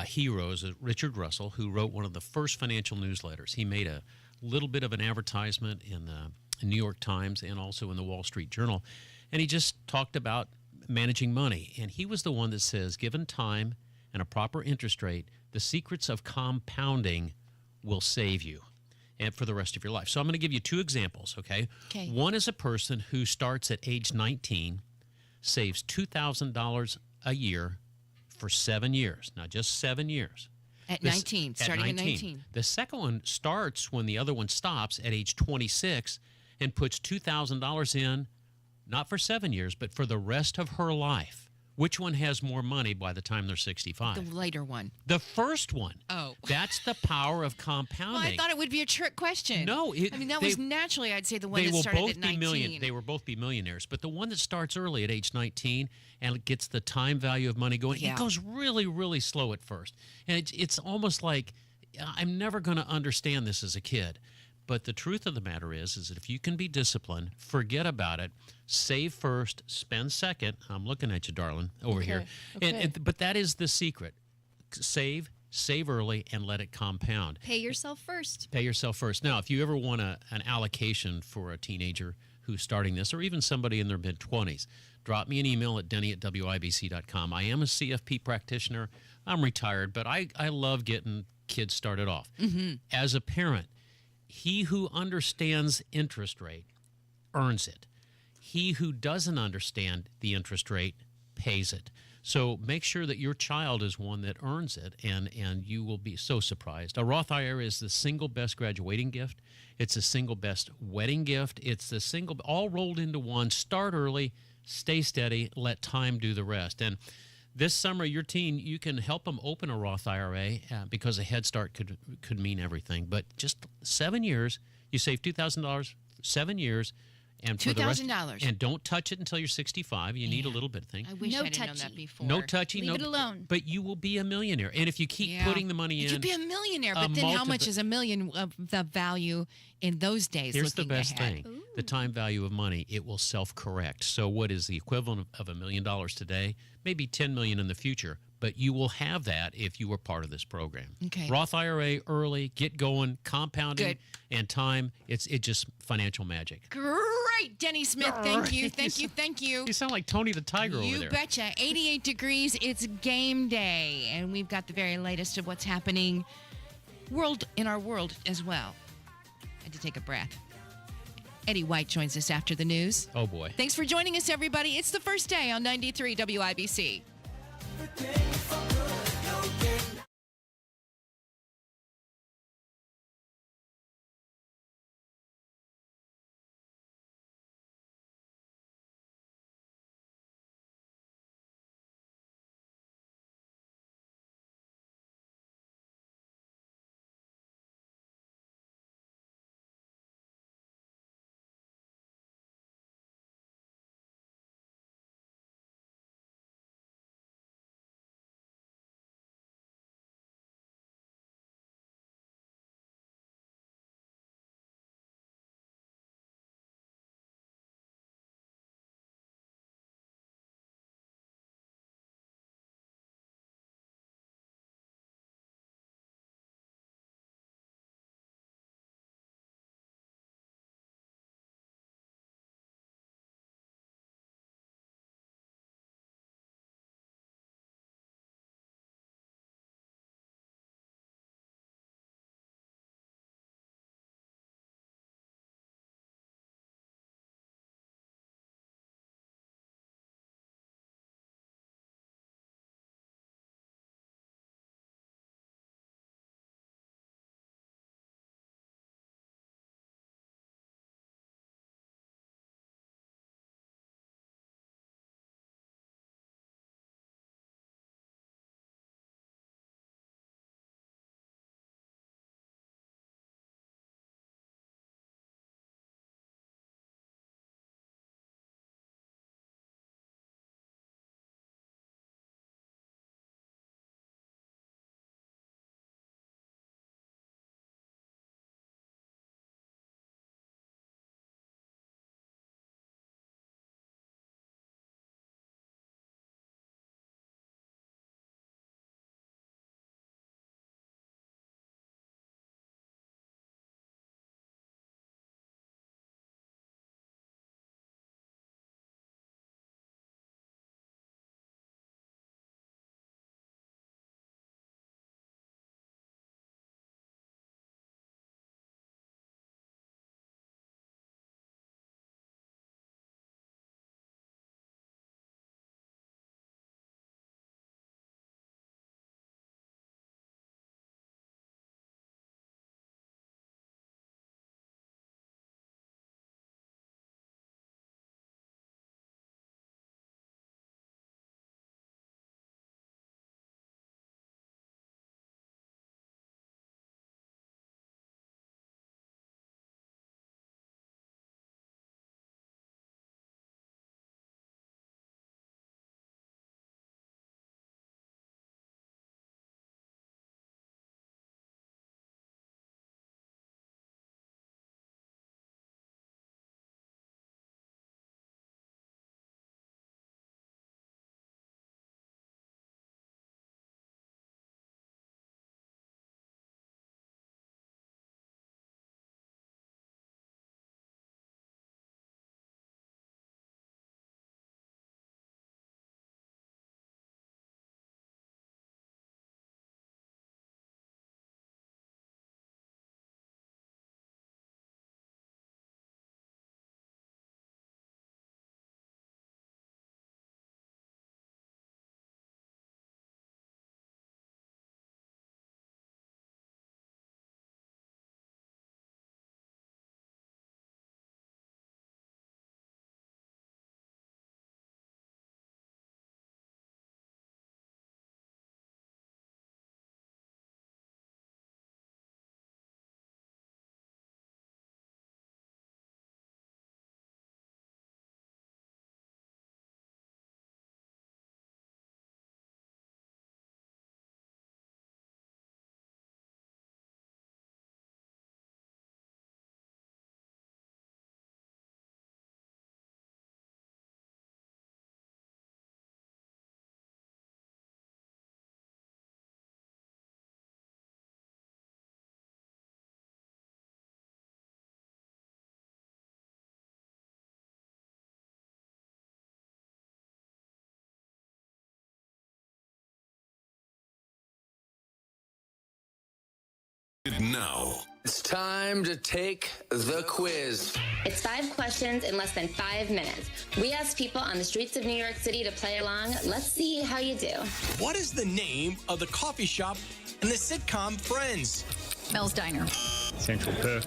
heroes, Richard Russell, who wrote one of the first financial newsletters. He made a little bit of an advertisement in the New York Times and also in the Wall Street Journal, and he just talked about managing money. And he was the one that says, given time and a proper interest rate, the secrets of compounding will save you and for the rest of your life. So I'm going to give you two examples, okay? Okay. One is a person who starts at age 19, saves $2,000 a year for 7 years. Now, just 7 years. At 19, starting at 19. The second one starts when the other one stops at age 26 and puts $2,000 in, not for 7 years, but for the rest of her life. Which one has more money by the time they're 65? The later one. The first one. Oh. That's the power of compounding. Well, I thought it would be a trick question. No. That was naturally, I'd say, the one that started at 19. They will both be millionaires. But the one that starts early at age 19 and gets the time value of money going, it goes really, really slow at first. And it's almost like I'm never going to understand this as a kid. But the truth of the matter is that if you can be disciplined, forget about it, save first, spend second. I'm looking at you, darling, over here. Okay. But that is the secret. Save early, and let it compound. Pay yourself first. Pay yourself first. Now, if you ever want an allocation for a teenager who's starting this, or even somebody in their mid-20s, drop me an email at denny@wibc.com. I am a CFP practitioner. I'm retired, but I love getting kids started off. Mm-hmm. As a parent, he who understands interest rate earns it. He who doesn't understand the interest rate pays it. So make sure that your child is one that earns it, and you will be so surprised. A Roth IRA is the single best graduating gift. It's the single best wedding gift. It's the single, all rolled into one. Start early, stay steady, let time do the rest. And this summer, your teen, you can help them open a Roth IRA because a Head Start could mean everything. But just 7 years, you save $2,000, 7 years. And for the rest, $2,000. and don't touch it until you're 65. You need a little bit of thing. I wish No I didn't know touchy. that before. No touchy. Leave it alone. But you will be a millionaire. And if you keep putting the money in. You'd be a millionaire, but then how much is a million of the value in those days? Here's the looking best ahead? thing. The time value of money, it will self-correct. So what is the equivalent of $1 million today? Maybe $10 million in the future. But you will have that if you were part of this program. Okay. Roth IRA early, get going, compounding, and time. It's just financial magic. Great, Denny Smith. Thank you, thank you. You sound like Tony the Tiger over You there. betcha. 88 degrees. It's game day, and we've got the very latest of what's happening in our world as well. I had to take a breath. Eddie White joins us after the news. Oh, boy. Thanks for joining us, everybody. It's the first day on 93 WIBC. Now, it's time to take the quiz. It's 5 questions in less than 5 minutes. We asked people on the streets of New York City to play along. Let's see how you do. What is the name of the coffee shop in the sitcom Friends? Mel's Diner. Central Perk.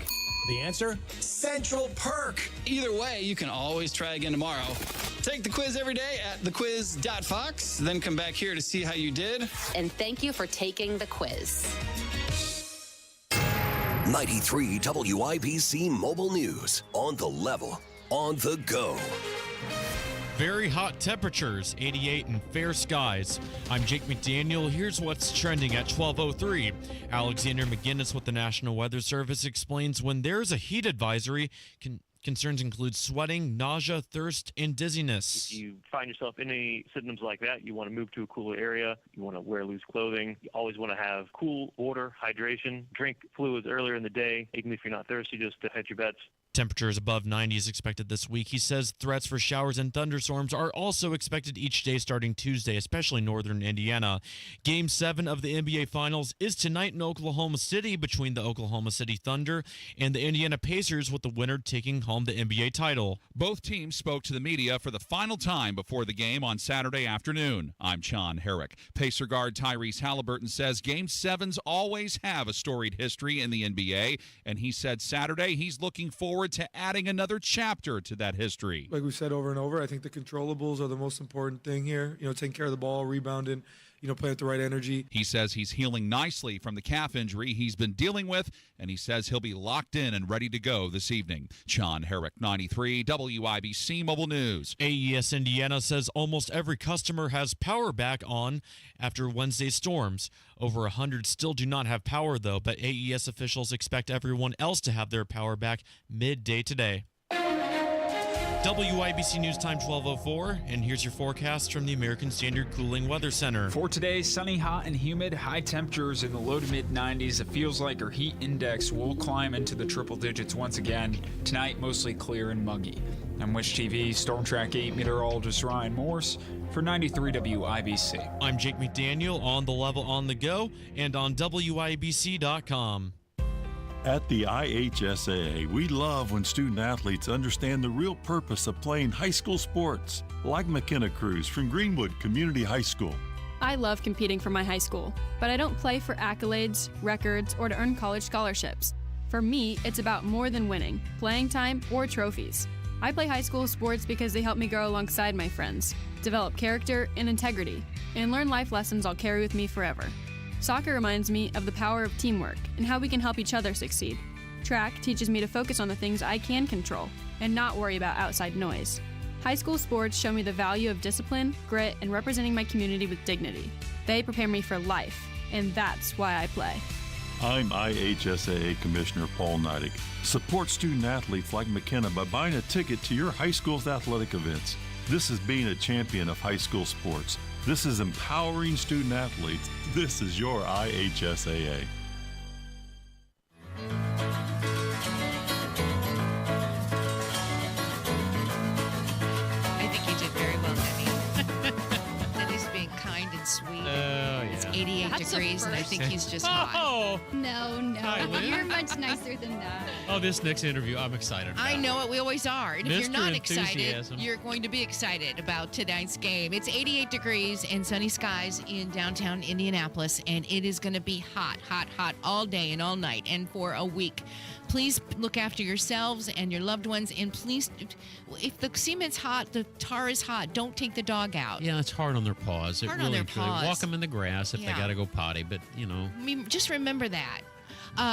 The answer? Central Perk. Either way, you can always try again tomorrow. Take the quiz every day at thequiz.fox, then come back here to see how you did. And thank you for taking the quiz. 93 WIBC Mobile News. On the level, on the go. Very hot temperatures, 88 and fair skies. I'm Jake McDaniel. Here's what's trending at 12:03. Alexander McGinnis with the National Weather Service explains when there's a heat advisory, concerns include sweating, nausea, thirst, and dizziness. If you find yourself in any symptoms like that, you want to move to a cooler area. You want to wear loose clothing. You always want to have cool water, hydration, drink fluids earlier in the day. Even if you're not thirsty, just hedge your bets. Temperatures above 90 is expected this week. He says threats for showers and thunderstorms are also expected each day starting Tuesday, especially northern Indiana. Game 7 of the NBA Finals is tonight in Oklahoma City between the Oklahoma City Thunder and the Indiana Pacers, with the winner taking home the NBA title. Both teams spoke to the media for the final time before the game on Saturday afternoon. I'm John Herrick. Pacer guard Tyrese Halliburton says Game 7s always have a storied history in the NBA, and he said Saturday he's looking forward to adding another chapter to that history. Like we've said over and over, I think the controllables are the most important thing here. Taking care of the ball, rebounding, playing with the right energy. He says he's healing nicely from the calf injury he's been dealing with, and he says he'll be locked in and ready to go this evening. John Herrick, 93 WIBC Mobile News. AES Indiana says almost every customer has power back on after Wednesday's storms. Over 100 still do not have power, though, but AES officials expect everyone else to have their power back midday today. WIBC News Time 12:04, and here's your forecast from the American Standard Cooling Weather Center. For today, sunny, hot, and humid, high temperatures in the low to mid 90s. It feels like our heat index will climb into the triple digits once again. Tonight, mostly clear and muggy. I'm Wish TV Storm Track 8 meteorologist Ryan Morse for 93 WIBC. I'm Jake McDaniel on the level on the go and on WIBC.com. At the IHSAA, we love when student athletes understand the real purpose of playing high school sports, like McKenna Cruz from Greenwood Community High School. I love competing for my high school, but I don't play for accolades, records, or to earn college scholarships. For me, it's about more than winning, playing time, or trophies. I play high school sports because they help me grow alongside my friends, develop character and integrity, and learn life lessons I'll carry with me forever. Soccer reminds me of the power of teamwork and how we can help each other succeed. Track teaches me to focus on the things I can control and not worry about outside noise. High school sports show me the value of discipline, grit, and representing my community with dignity. They prepare me for life, and that's why I play. I'm IHSAA Commissioner Paul Neidig. Support student athletes like McKenna by buying a ticket to your high school's athletic events. This is being a champion of high school sports. This is empowering student athletes. This is your IHSAA. I think you did very well, Debbie. Denny's being kind and sweet. Oh, yeah. It's 88 That's a degrees, and I first. think he's just hot. Oh, No, Hi, Lynn. you're much nicer than that. oh, this next interview, I'm excited about. I know it. We always are. And if you're Mr. not excited, Enthusiasm. you're going to be excited about tonight's game. It's 88 degrees and sunny skies in downtown Indianapolis, and it is going to be hot, hot, hot all day and all night and for a week. Please look after yourselves and your loved ones, and please, if the cement's hot, the tar is hot, don't take the dog out. Yeah, it's hard on their paws. Hard on their paws. Walk them in the grass if they Yeah. got to go potty, but, I mean, just remember that.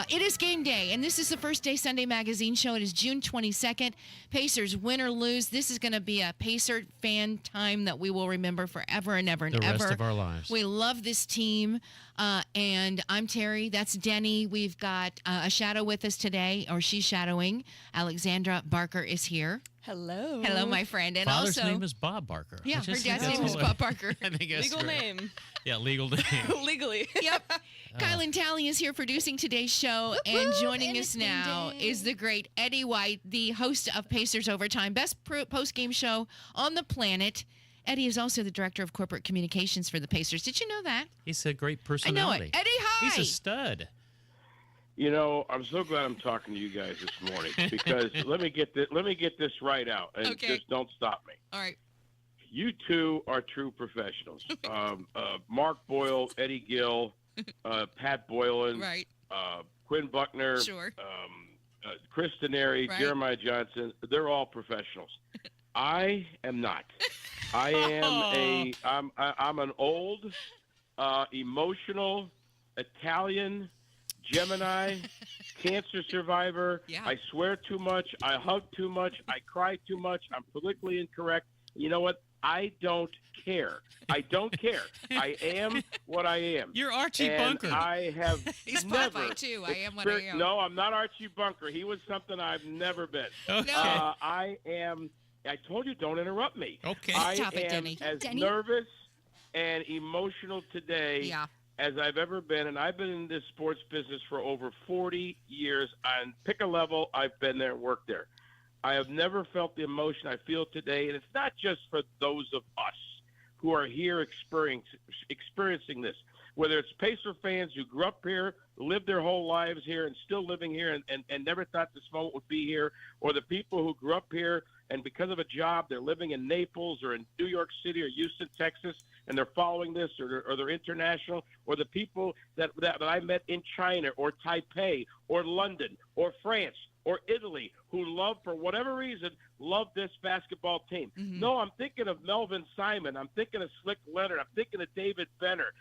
It is game day, and this is the First Day Sunday Magazine show. It is June 22nd. Pacers win or lose. This is going to be a Pacer fan time that we will remember forever and ever and the ever. rest of our lives. We love this team, and I'm Terry. That's Denny. We've got a shadow with us today, or she's shadowing. Alexandra Barker is here. Hello. Hello, my friend. And Father's also, name is Bob Barker. yeah, I her just dad's think name that's is all- Bob Barker. I think that's Legal true. name. Yeah, legal name. Legally. Yep. Kylan Talley is here producing today's show, and joining us now is the great Eddie White, the host of Pacers Overtime, best post-game show on the planet. Eddie is also the director of corporate communications for the Pacers. Did you know that? He's a great I know personality. it. Eddie, hi. He's a stud. You know, I'm so glad I'm talking to you guys this morning because let me get this right out, and just don't stop me. All right. You two are true professionals. Mark Boyle, Eddie Gill, Pat Boylan, right. Quinn Buckner, sure. Chris Denary, right. Jeremiah Johnson. They're all professionals. I am not. I am I'm an old, emotional Italian Gemini cancer survivor. Yeah. I swear too much. I hug too much. I cry too much. I'm politically incorrect. You know what? I don't care. I don't care. I am what I am. You're Archie Bunker. I have He's never Popeye, too. I am what I am. No, I'm not Archie Bunker. He was something I've never been. Okay. I am. I told you, don't interrupt me. Okay. I Stop it, am Denny. as Denny? nervous and emotional today Yeah. as I've ever been, and I've been in this sports business for over 40 years. On pick a level, I've been there and worked there. I have never felt the emotion I feel today, and it's not just for those of us who are here experiencing this, whether it's Pacer fans who grew up here, lived their whole lives here, and still living here and never thought this moment would be here, or the people who grew up here and because of a job they're living in Naples or in New York City or Houston, Texas, and they're following this, or they're international, or the people that I met in China or Taipei or London or France or Italy who love, for whatever reason, love this basketball team. Mm-hmm. No, I'm thinking of Melvin Simon. I'm thinking of Slick Leonard. I'm thinking of David Benner,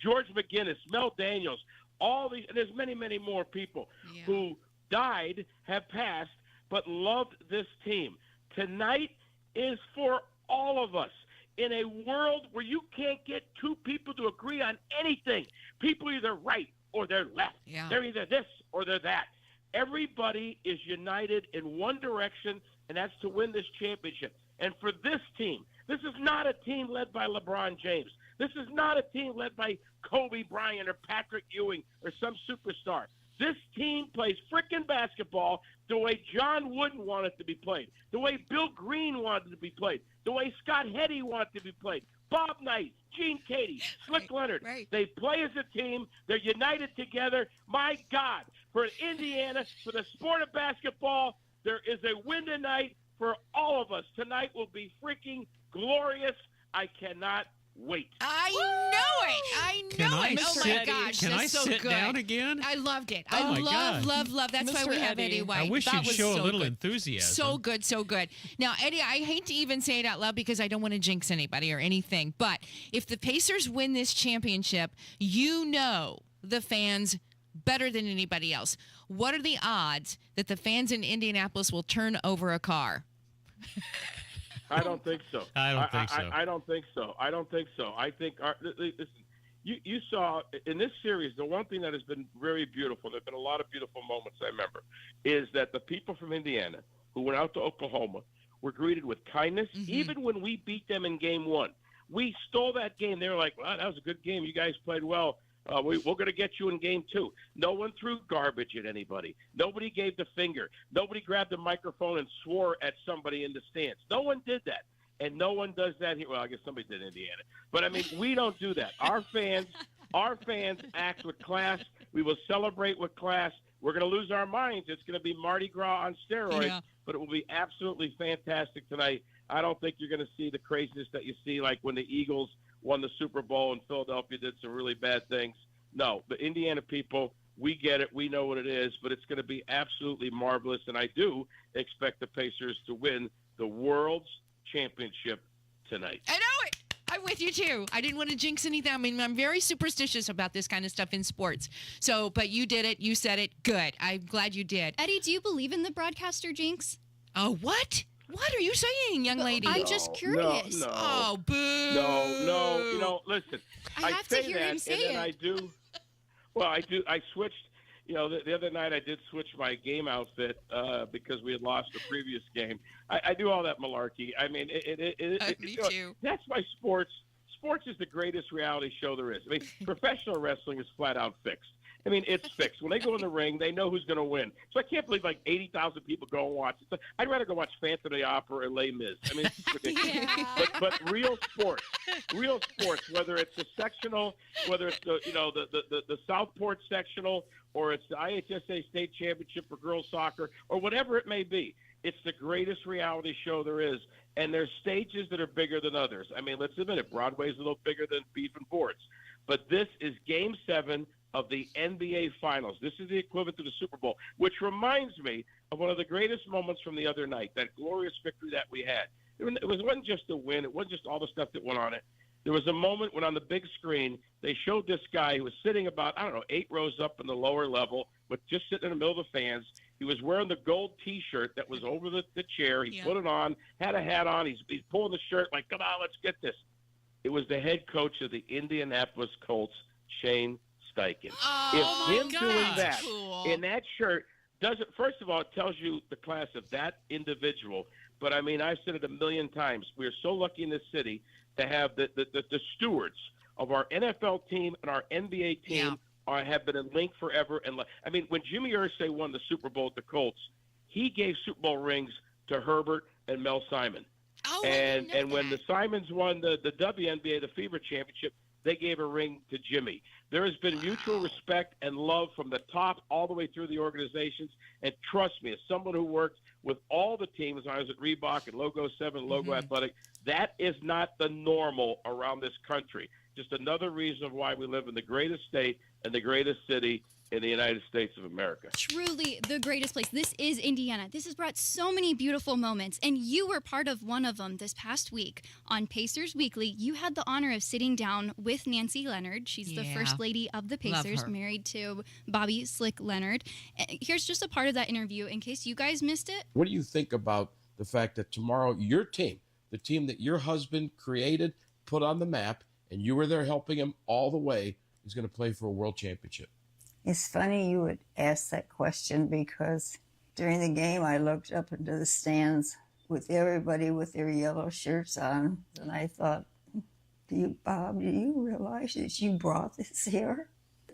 George McGinnis, Mel Daniels, all these, and there's many, many more people who died, have passed, but loved this team. Tonight is for all of us. In a world where you can't get two people to agree on anything, people are either right or they're left. Yeah. They're either this or they're that. Everybody is united in one direction, and that's to win this championship. And for this team, this is not a team led by LeBron James. This is not a team led by Kobe Bryant or Patrick Ewing or some superstar. This team plays frickin' basketball the way John Wooden wanted it to be played, the way Bill Green wanted it to be played, the way Scott Heddy wanted it to be played, Bob Knight, Gene Cady, Slick Leonard. Right. They play as a team. They're united together. My God, for Indiana, for the sport of basketball, there is a win tonight for all of us. Tonight will be freaking glorious. I cannot wait. I know it. I know it. Oh my gosh, Can I that's so sit good. down again? I loved it. Oh my God. love. That's why we have Eddie White. I wish that you'd was show so a little good. enthusiasm. So good, so good. Now, Eddie, I hate to even say it out loud because I don't want to jinx anybody or anything, but if the Pacers win this championship, you know the fans better than anybody else. What are the odds that the fans in Indianapolis will turn over a car? I don't think so. I don't think so. I don't think so. I don't think so. I think, listen, you saw in this series, the one thing that has been very beautiful, there have been a lot of beautiful moments I remember, is that the people from Indiana who went out to Oklahoma were greeted with kindness, even when we beat them in game one. We stole that game. They were like, well, that was a good game. You guys played well. We're going to get you in game two. No one threw garbage at anybody. Nobody gave the finger. Nobody grabbed the microphone and swore at somebody in the stands. No one did that. And no one does that here. Well, I guess somebody did in Indiana. But, I mean, we don't do that. Our fans act with class. We will celebrate with class. We're going to lose our minds. It's going to be Mardi Gras on steroids, but it will be absolutely fantastic tonight. I don't think you're going to see the craziness that you see like when the Eagles won the Super Bowl and Philadelphia did some really bad things. No, the Indiana people, we get it. We know what it is, but it's going to be absolutely marvelous. And I do expect the Pacers to win the world's championship tonight. I know it. I'm with you too. I didn't want to jinx anything. I mean, I'm very superstitious about this kind of stuff in sports. So, but you did it. You said it. Good. I'm glad you did. Eddie, do you believe in the broadcaster jinx? Oh, what? What are you saying, young lady? I'm just curious. No. Oh, boo. No. You know, listen. I have to hear that, him say and then it. I do. Well, I do. I switched. You know, the other night I did switch my game outfit because we had lost the previous game. I do all that malarkey. I mean, me too. That's my sports. Sports is the greatest reality show there is. I mean, professional wrestling is flat out fixed. I mean, it's fixed. When they go in the ring, they know who's going to win. So I can't believe like 80,000 people go and watch it. I'd rather go watch Phantom of the Opera or Les Mis. I mean, it's just ridiculous. But real sports, whether it's a sectional, whether it's the Southport sectional, or it's the IHSA State Championship for girls soccer, or whatever it may be, it's the greatest reality show there is. And there's stages that are bigger than others. I mean, let's admit it. Broadway's a little bigger than Beef and Boards. But this is Game 7 of the NBA Finals. This is the equivalent to the Super Bowl, which reminds me of one of the greatest moments from the other night, that glorious victory that we had. It wasn't just a win. It wasn't just all the stuff that went on it. There was a moment when on the big screen, they showed this guy who was sitting about, 8 rows up in the lower level, but just sitting in the middle of the fans. He was wearing the gold T-shirt that was over the chair. He put it on, had a hat on. He's pulling the shirt like, come on, let's get this. It was the head coach of the Indianapolis Colts, Shane Steichen. Doing that in that shirt doesn't, first of all, it tells you the class of that individual. But, I mean, I've said it a million times. We're so lucky in this city to have the stewards of our NFL team and our NBA team have been in link forever. And I mean, when Jimmy Irsay won the Super Bowl at the Colts, he gave Super Bowl rings to Herbert and Mel Simon. And when the Simons won the WNBA, the FIBA championship, they gave a ring to Jimmy. There has been mutual respect and love from the top all the way through the organizations. And trust me, as someone who worked with all the teams, I was at Reebok and Logo 7, Logo Athletic, that is not the normal around this country. Just another reason why we live in the greatest state and the greatest city in the United States of America. Truly the greatest place. This is Indiana. This has brought so many beautiful moments, and you were part of one of them this past week. On Pacers Weekly, you had the honor of sitting down with Nancy Leonard. She's the first lady of the Pacers, married to Bobby Slick Leonard. Here's just a part of that interview in case you guys missed it. What do you think about the fact that tomorrow your team, the team that your husband created, put on the map, and you were there helping him all the way, is going to play for a world championship? It's funny you would ask that question, because during the game I looked up into the stands with everybody with their yellow shirts on, and I thought, Bob, do you realize that you brought this here?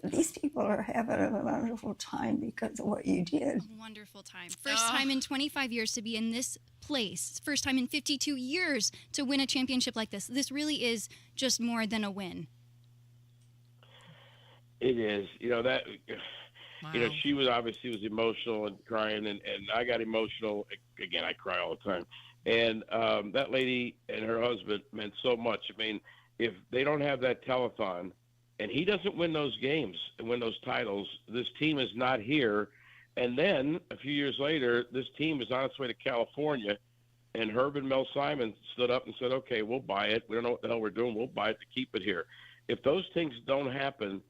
These people are having a wonderful time because of what you did. Wonderful time. First time in 25 years to be in this place. First time in 52 years to win a championship like this. This really is just more than a win. It is. She was obviously emotional and crying, and I got emotional. Again, I cry all the time. And that lady and her husband meant so much. I mean, if they don't have that telethon and he doesn't win those games and win those titles, this team is not here. And then a few years later, this team is on its way to California, and Herb and Mel Simon stood up and said, okay, we'll buy it. We don't know what the hell we're doing. We'll buy it to keep it here. If those things don't happen,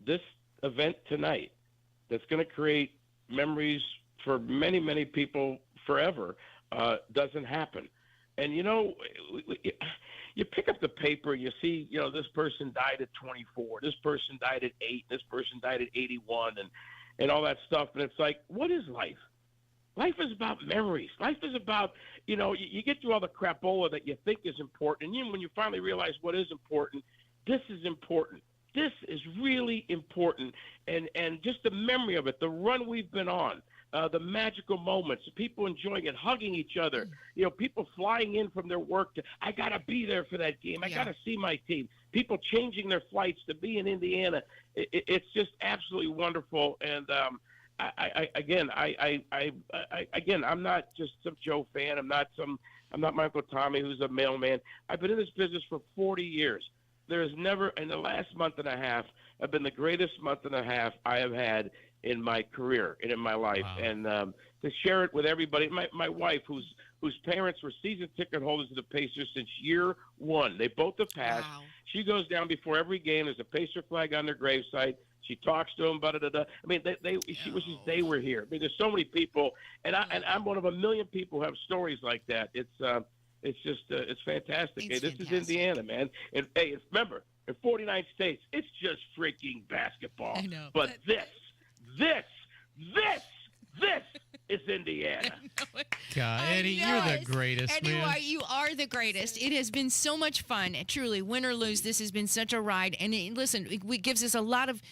this event tonight that's going to create memories for many, many people forever doesn't happen. And, you pick up the paper and you see, this person died at 24, this person died at 8, this person died at 81, and all that stuff. And it's like, what is life? Life is about memories. Life is about, you get through all the crapola that you think is important. And when you finally realize what is important, this is important. This is really important, and just the memory of it, the run we've been on, the magical moments, people enjoying it, hugging each other, people flying in from their work to, I got to be there for that game. I got to see my team. People changing their flights to be in Indiana. It's just absolutely wonderful. And I'm not just some Joe fan. I'm not my Uncle Tommy who's a mailman. I've been in this business for 40 years. There is never, in the last month and a half, have been the greatest month and a half I have had in my career and in my life. Wow. And to share it with everybody, my wife, whose parents were season ticket holders of the Pacers since year one. They both have passed. Wow. She goes down before every game. There's a Pacer flag on their gravesite. She talks to them, I mean, she wishes they were here. I mean, there's so many people, and I'm one of a million people who have stories like that. It's just, it's fantastic. This is Indiana, man. And hey, remember, in 49 states, it's just freaking basketball. I know. But this is Indiana. God, Eddie, you're the greatest, Eddie man. White, you are the greatest. It has been so much fun. Truly, win or lose, this has been such a ride. And listen, it gives us a lot of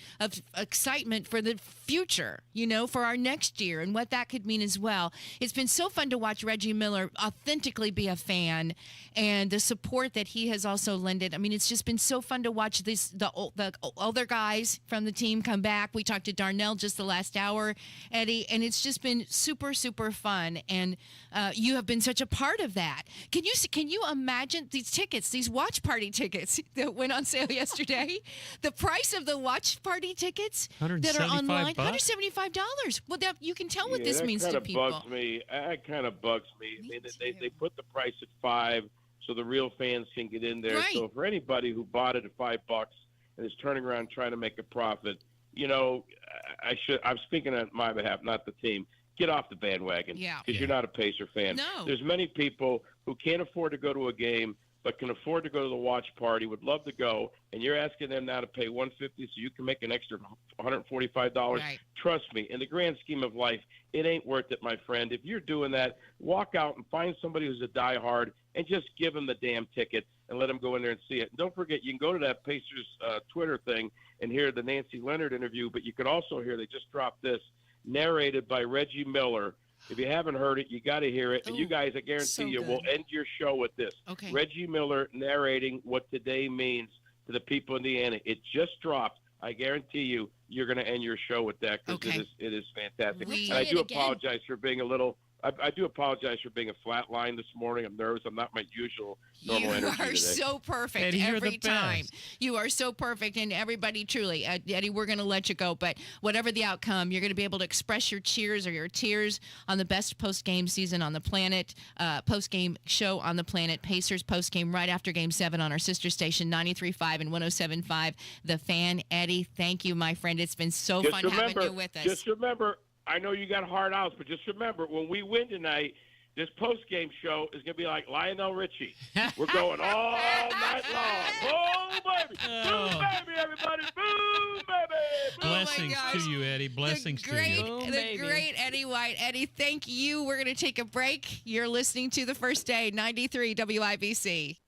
excitement for the future, for our next year and what that could mean as well. It's been so fun to watch Reggie Miller authentically be a fan and the support that he has also lended. I mean, it's just been so fun to watch the older guys from the team come back. We talked to Darnell just the last hour, Eddie, and it's just been super, super fun. And you have been such a part of that. Can you imagine these tickets, these watch party tickets that went on sale yesterday? The price of the watch party tickets that are online, $175. Well, you can tell what this means to people. That kind of bugs me. I mean, they put the price at $5 so the real fans can get in there. Right. So for anybody who bought it at $5 and is turning around trying to make a profit, I'm speaking on my behalf, not the team. Get off the bandwagon. Yeah. Because you're not a Pacer fan. No. There's many people who can't afford to go to a game but can afford to go to the watch party, would love to go, and you're asking them now to pay $150 so you can make an extra $145. Right. Trust me, in the grand scheme of life, it ain't worth it, my friend. If you're doing that, walk out and find somebody who's a diehard and just give them the damn ticket and let them go in there and see it. And don't forget, you can go to that Pacers Twitter thing and hear the Nancy Leonard interview, but you could also hear, they just dropped this, narrated by Reggie Miller. If you haven't heard it, you got to hear it. And you guys, I guarantee you, will end your show with this. Okay. Reggie Miller narrating what today means to the people in Indiana. It just dropped. I guarantee you, you're going to end your show with that because it is fantastic. And I do apologize for being I do apologize for being a flat line this morning. I'm nervous. I'm not my usual normal energy today. You are so perfect Eddie, every time. You are so perfect. And everybody, truly, Eddie, we're going to let you go. But whatever the outcome, you're going to be able to express your cheers or your tears on the best post-game season on the planet, post-game show on the planet, Pacers post-game right after Game 7 on our sister station, 93.5 and 107.5. The Fan. Eddie, thank you, my friend. It's been so fun having you with us. Just remember, I know you got hard outs, but just remember, when we win tonight, this post-game show is going to be like Lionel Richie. We're going all night long. Boom, baby. Boom, baby, everybody. Boom, baby. Boom. Blessings to you, Eddie. Blessings to you. The great Eddie White. Eddie, thank you. We're going to take a break. You're listening to The First Day, 93 WIBC.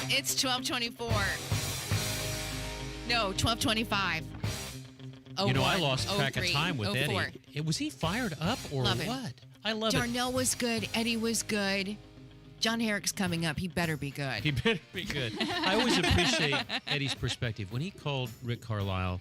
It's 12:24. No, 12:25. You know, I lost track of time with Eddie. Was he fired up or Love it. what? I love it. Darnell was good. Eddie was good. John Herrick's coming up. He better be good. He better be good. I always appreciate Eddie's perspective. When he called Rick Carlisle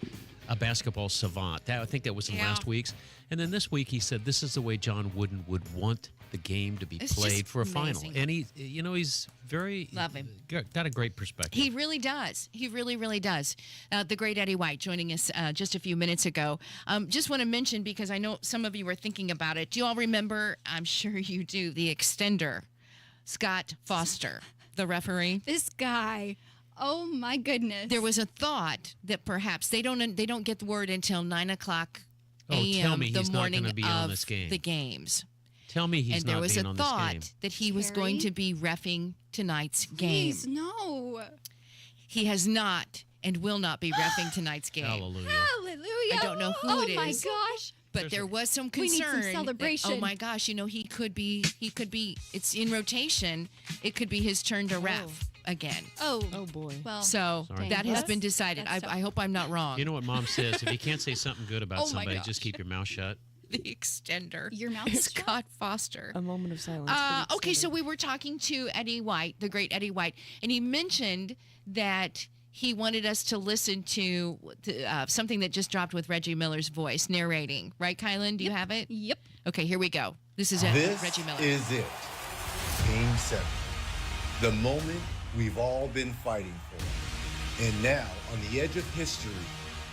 a basketball savant, I think that was in last week's. And then this week he said this is the way John Wooden would want the game to be played for a final. And he's very Love him. Got a great perspective. He really does. He really, really does. The great Eddie White joining us just a few minutes ago. Just want to mention, because I know some of you were thinking about it. Do you all remember, I'm sure you do, the extender, Scott Foster, the referee? This guy. Oh, my goodness. There was a thought that perhaps they don't get the word until 9 o'clock a.m. Tell me the he's morning not going to be of on this game. the games. Tell me he's and there not was being a on this game. thought that he was going to be reffing tonight's game. Please, no. He has not and will not be reffing tonight's game. Hallelujah. Hallelujah. I don't know who it is. Oh, my gosh. But there was some We need concern. some celebration. That, oh my gosh, he could be, it's in rotation. It could be his turn to ref again. Oh boy. Well, so Sorry. that has been decided. I hope I'm not wrong. You know what Mom says? If you can't say something good about Oh my somebody, gosh. just keep your mouth shut. The extender. Your mouth is Scott Foster. A moment of silence. Okay, so we were talking to Eddie White, the great Eddie White, and he mentioned that he wanted us to listen to something that just dropped with Reggie Miller's voice narrating. Right, Kylan? Do you have it? Yep. Okay, here we go. This is Reggie Miller. This is it. Game 7. The moment we've all been fighting for. And now, on the edge of history,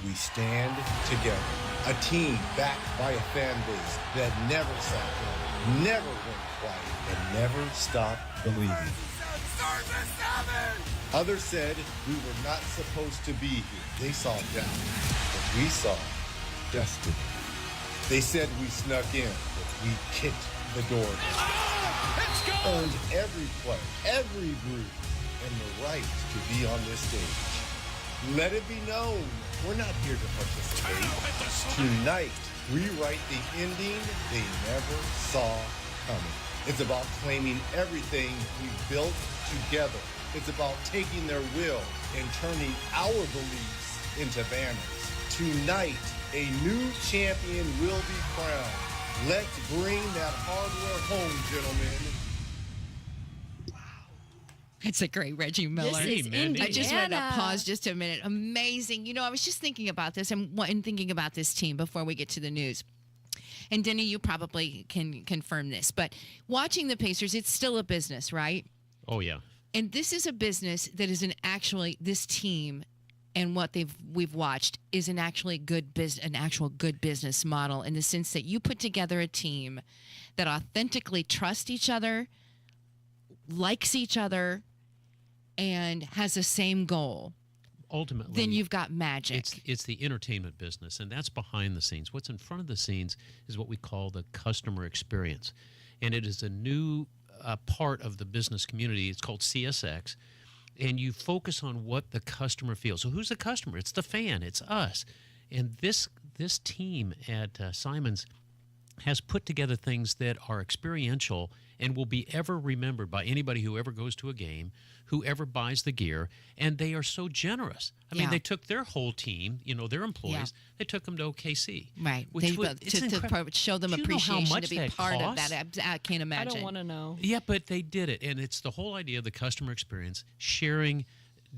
we stand together. A team backed by a fan base that never sat down, never went quiet, and never stopped believing. Others said we were not supposed to be here. They saw doubt, but we saw destiny. They said we snuck in, but we kicked the door down. Earned every play, every group, and the right to be on this stage. Let it be known, we're not here to participate. Tonight, we write the ending they never saw coming. It's about claiming everything we built together. It's about taking their will and turning our beliefs into banners. Tonight, a new champion will be crowned. Let's bring that hardware home, gentlemen. It's a great Reggie Miller. This is Indiana. I just wanted to pause just a minute. Amazing. You know, I was just thinking about this and thinking about this team before we get to the news. And Denny, you probably can confirm this, but watching the Pacers, it's still a business, right? Oh, yeah. And this is a business that is this team and what we've watched is an actual good business model in the sense that you put together a team that authentically trusts each other, likes each other, and has the same goal. Ultimately, then you've got magic. It's the entertainment business, and that's behind the scenes. What's in front of the scenes is what we call the customer experience, and it is a new part of the business community. It's called CSX, and you focus on what the customer feels. So who's the customer? It's the fan. It's us. And this team at Simons has put together things that are experiential and will be ever remembered by anybody who ever goes to a game, whoever buys the gear, and they are so generous. I mean, they took their whole team, their employees, they took them to OKC. Right. To show them Do you know how appreciation, much to be that part of costs? that. I can't imagine. I don't want to know. Yeah, but they did it, and it's the whole idea of the customer experience, sharing,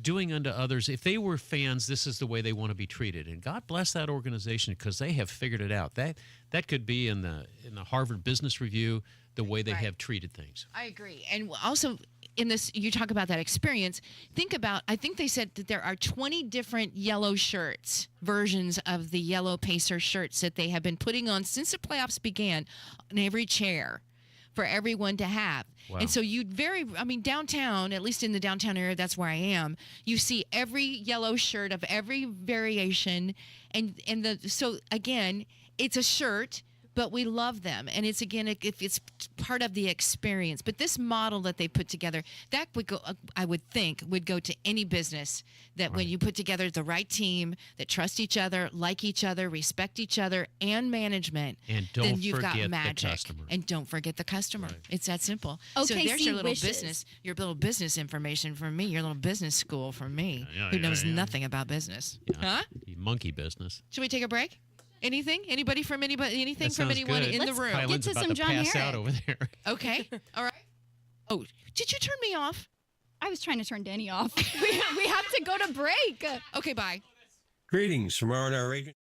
doing unto others. If they were fans, this is the way they want to be treated, and God bless that organization because they have figured it out. That could be in the Harvard Business Review, the way they have treated things. I agree. And also in this, you talk about that experience. I think they said that there are 20 different yellow shirts, versions of the yellow Pacer shirts that they have been putting on since the playoffs began on every chair for everyone to have. Wow. And so downtown, at least in the downtown area, that's where I am, you see every yellow shirt of every variation. So again, it's a shirt but we love them. And it's, again, it's part of the experience. But this model that they put together, that would go, I would think, would go to any business, that when you put together the right team that trust each other, like each other, respect each other, and management, And then don't you've got forget the magic. customer. And don't forget the customer. It's that simple. So OKC there's your little wishes. business information from me, your little business school from me, who knows nothing about business. Huh? Monkey business. Should we take a break? Anything? Anybody from anybody? Anything That from sounds anyone good. in the room? Kylan's about to pass out over there. Okay. All right. Oh, did you turn me off? I was trying to turn Danny off. we have to go to break. Okay, bye. Greetings from R&R Agent.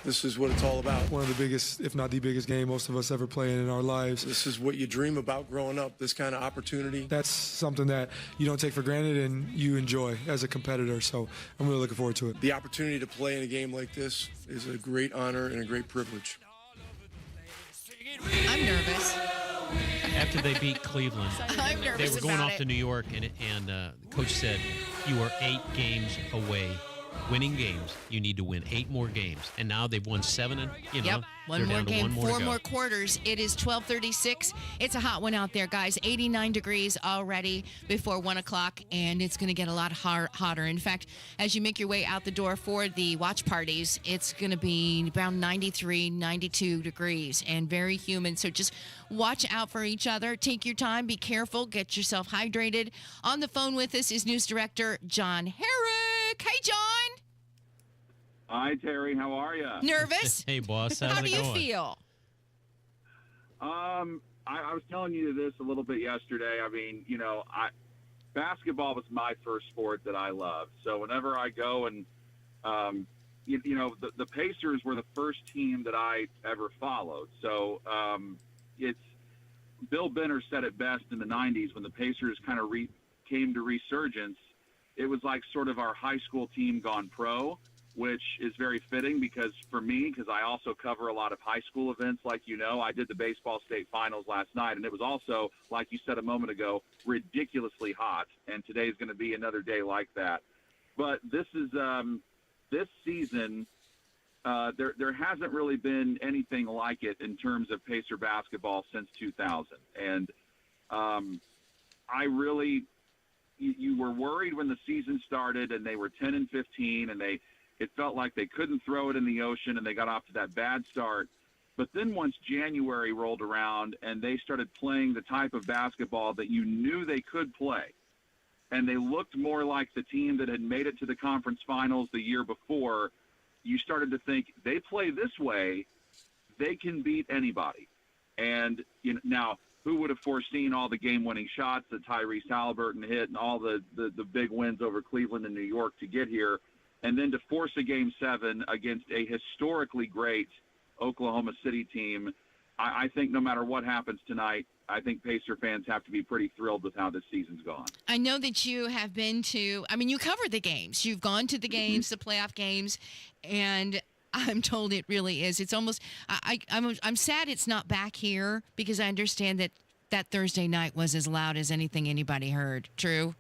This is what it's all about. One of the biggest, if not the biggest game most of us ever play in our lives. This is what you dream about growing up, this kind of opportunity. That's something that you don't take for granted and you enjoy as a competitor. So I'm really looking forward to it. The opportunity to play in a game like this is a great honor and a great privilege. I'm nervous. After they beat Cleveland, I'm nervous they were going about off it. to New York, and the coach said, "You are 8 games away." Winning games, you need to win 8 more games, and now they've won 7, and Yep, one they're more down to game, one more to 4 go. more quarters. It is 12:36. It's a hot one out there, guys. 89 degrees already before 1 o'clock, and it's going to get a lot hotter. In fact, as you make your way out the door for the watch parties, it's going to be around 93, 92 degrees and very humid. So just watch out for each other. Take your time. Be careful. Get yourself hydrated. On the phone with us is News Director John Herrick. Hey, John. Hi, Terry. How are you? Nervous? Hey, boss. How's How it do you going? feel? I was telling you this a little bit yesterday. I mean, basketball was my first sport that I loved. So whenever I go and, the Pacers were the first team that I ever followed. So it's Bill Benner said it best in the 90s when the Pacers kind of came to resurgence. It was like sort of our high school team gone pro, which is very fitting because I also cover a lot of high school events. Like, I did the baseball state finals last night, and it was also, like you said a moment ago, ridiculously hot. And today's going to be another day like that. But this is this season, there hasn't really been anything like it in terms of Pacer basketball since 2000. And you were worried when the season started, and they were 10-15, and it felt like they couldn't throw it in the ocean, and they got off to that bad start. But then once January rolled around and they started playing the type of basketball that you knew they could play, and they looked more like the team that had made it to the conference finals the year before, you started to think, they play this way, they can beat anybody. And now, who would have foreseen all the game-winning shots that Tyrese Halliburton hit and all the big wins over Cleveland and New York to get here? And then to force a Game 7 against a historically great Oklahoma City team, I think no matter what happens tonight, I think Pacer fans have to be pretty thrilled with how this season's gone. I know that you have been to, you cover the games. You've gone to the games, the playoff games, and I'm told it really is. It's almost, I'm sad it's not back here because I understand that Thursday night was as loud as anything anybody heard. True?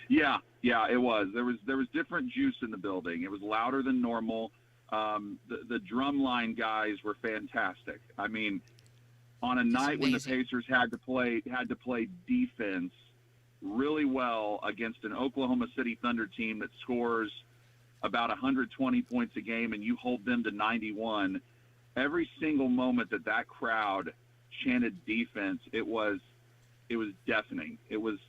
Yeah, it was. There was different juice in the building. It was louder than normal. The drum line guys were fantastic. I mean, on a night when the Pacers had to play defense really well against an Oklahoma City Thunder team that scores about 120 points a game and you hold them to 91, every single moment that crowd chanted defense, it was deafening. It was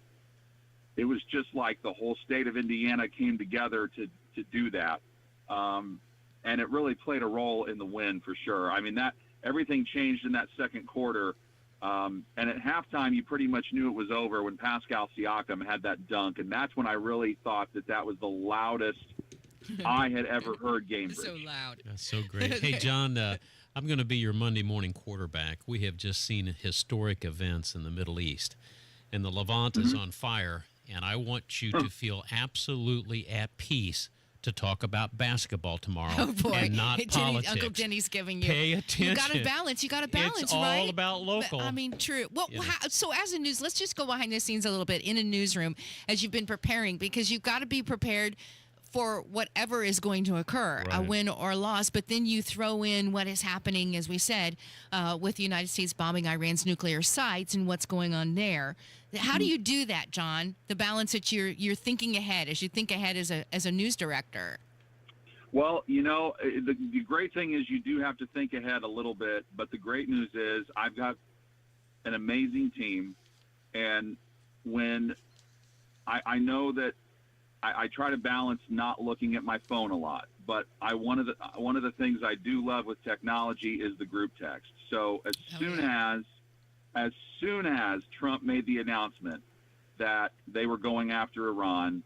just like the whole state of Indiana came together to do that. And it really played a role in the win for sure. I mean, everything changed in that second quarter. And at halftime, you pretty much knew it was over when Pascal Siakam had that dunk. And that's when I really thought that was the loudest I had ever heard Game Bridge. So loud. That's so great. Hey, John, I'm going to be your Monday morning quarterback. We have just seen historic events in the Middle East, and the Levant is on fire, and I want you to feel absolutely at peace to talk about basketball tomorrow and not politics. Uncle Denny's giving you. Pay attention. You got to balance. It's right? all about local. True. Well, so as a news, let's just go behind the scenes a little bit in a newsroom as you've been preparing, because you've got to be prepared for whatever is going to occur, a win or loss. But then you throw in what is happening, as we said, with the United States bombing Iran's nuclear sites and what's going on there. How do you do that, John? The balance that you're thinking ahead, as you think ahead as a news director. Well, the great thing is you do have to think ahead a little bit, but the great news is I've got an amazing team, and when I know that I try to balance not looking at my phone a lot, but one of the things I do love with technology is the group text. So as soon as Trump made the announcement that they were going after Iran,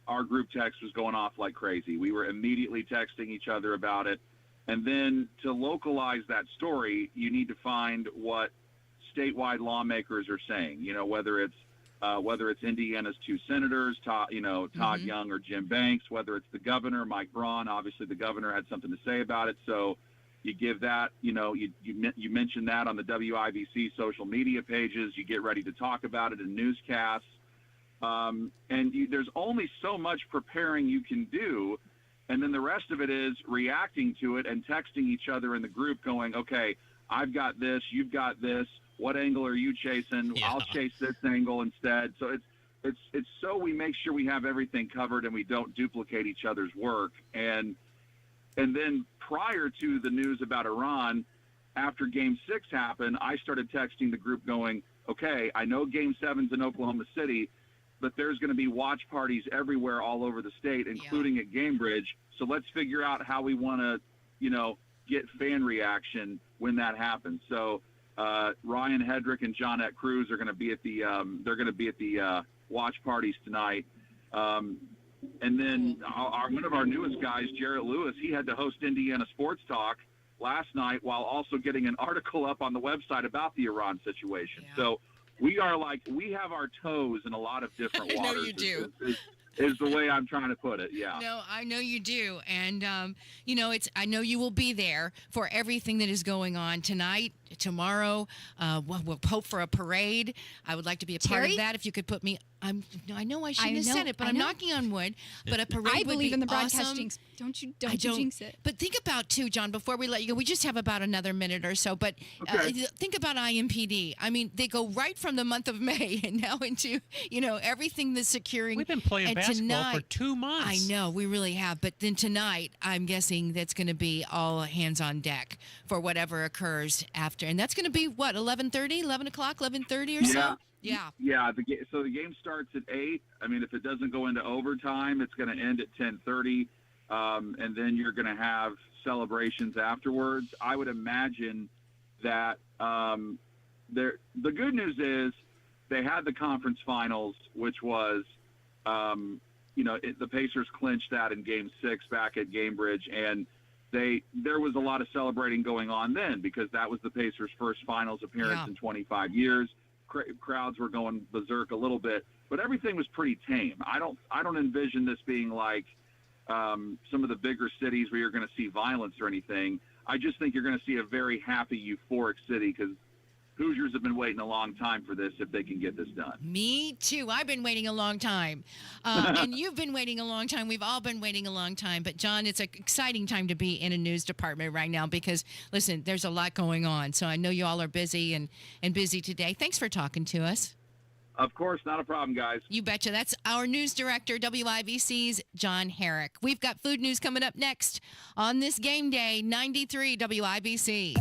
our group text was going off like crazy. We were immediately texting each other about it. And then to localize that story, you need to find what statewide lawmakers are saying, whether it's Indiana's 2 senators, Todd Young or Jim Banks, whether it's the governor, Mike Braun. Obviously, the governor had something to say about it. So you give that, you mention that on the WIBC social media pages. You get ready to talk about it in newscasts. There's only so much preparing you can do. And then the rest of it is reacting to it and texting each other in the group going, okay, I've got this, you've got this. What angle are you chasing? Yeah. I'll chase this angle instead. So it's so we make sure we have everything covered and we don't duplicate each other's work. And then prior to the news about Iran, after Game 6 happened, I started texting the group going, okay, I know Game 7's in Oklahoma City, but there's going to be watch parties everywhere all over the state, including at Gamebridge. So let's figure out how we want to, get fan reaction when that happens. So Ryan Hedrick and Johnette Cruz are going to be at the watch parties tonight. And then one of our newest guys, Jarrett Lewis, he had to host Indiana Sports Talk last night while also getting an article up on the website about the Iran situation. Yeah. So we have our toes in a lot of different waters. I know you do. Is the way I'm trying to put it. Yeah. No, I know you do. And, I know you will be there for everything that is going on tonight, tomorrow. We'll hope for a parade. I would like to be a part of that. If you could put me, I know I shouldn't have said it, but I'm knocking on wood. But a parade I would believe be in the awesome. broadcasting. Don't you jinx it. But think about, too, John, before we let you go, we just have about another minute or so. But think about IMPD. I mean, they go right from the month of May and now into, everything that's securing. We've been playing basketball tonight, for 2 months. I know, we really have. But then tonight, I'm guessing that's going to be all hands on deck for whatever occurs after. And that's going to be, what, 11:30, 11 o'clock, 11:30 or so? Yeah. Yeah. So the game starts at 8. I mean, if it doesn't go into overtime, it's going to end at 10:30. And then you're going to have celebrations afterwards. I would imagine that the good news is they had the conference finals, which was, the Pacers clinched that in Game 6 back at Gamebridge, and there was a lot of celebrating going on then because that was the Pacers' first finals appearance in 25 years. Crowds were going berserk a little bit, but everything was pretty tame. I don't envision this being like some of the bigger cities where you're going to see violence or anything. I just think you're going to see a very happy, euphoric city because Hoosiers have been waiting a long time for this if they can get this done. Me too. I've been waiting a long time. And you've been waiting a long time. We've all been waiting a long time. But, John, it's an exciting time to be in a news department right now because, listen, there's a lot going on. So I know you all are busy and busy today. Thanks for talking to us. Of course. Not a problem, guys. You betcha. That's our news director, WIBC's John Herrick. We've got food news coming up next on this game day, 93 WIBC.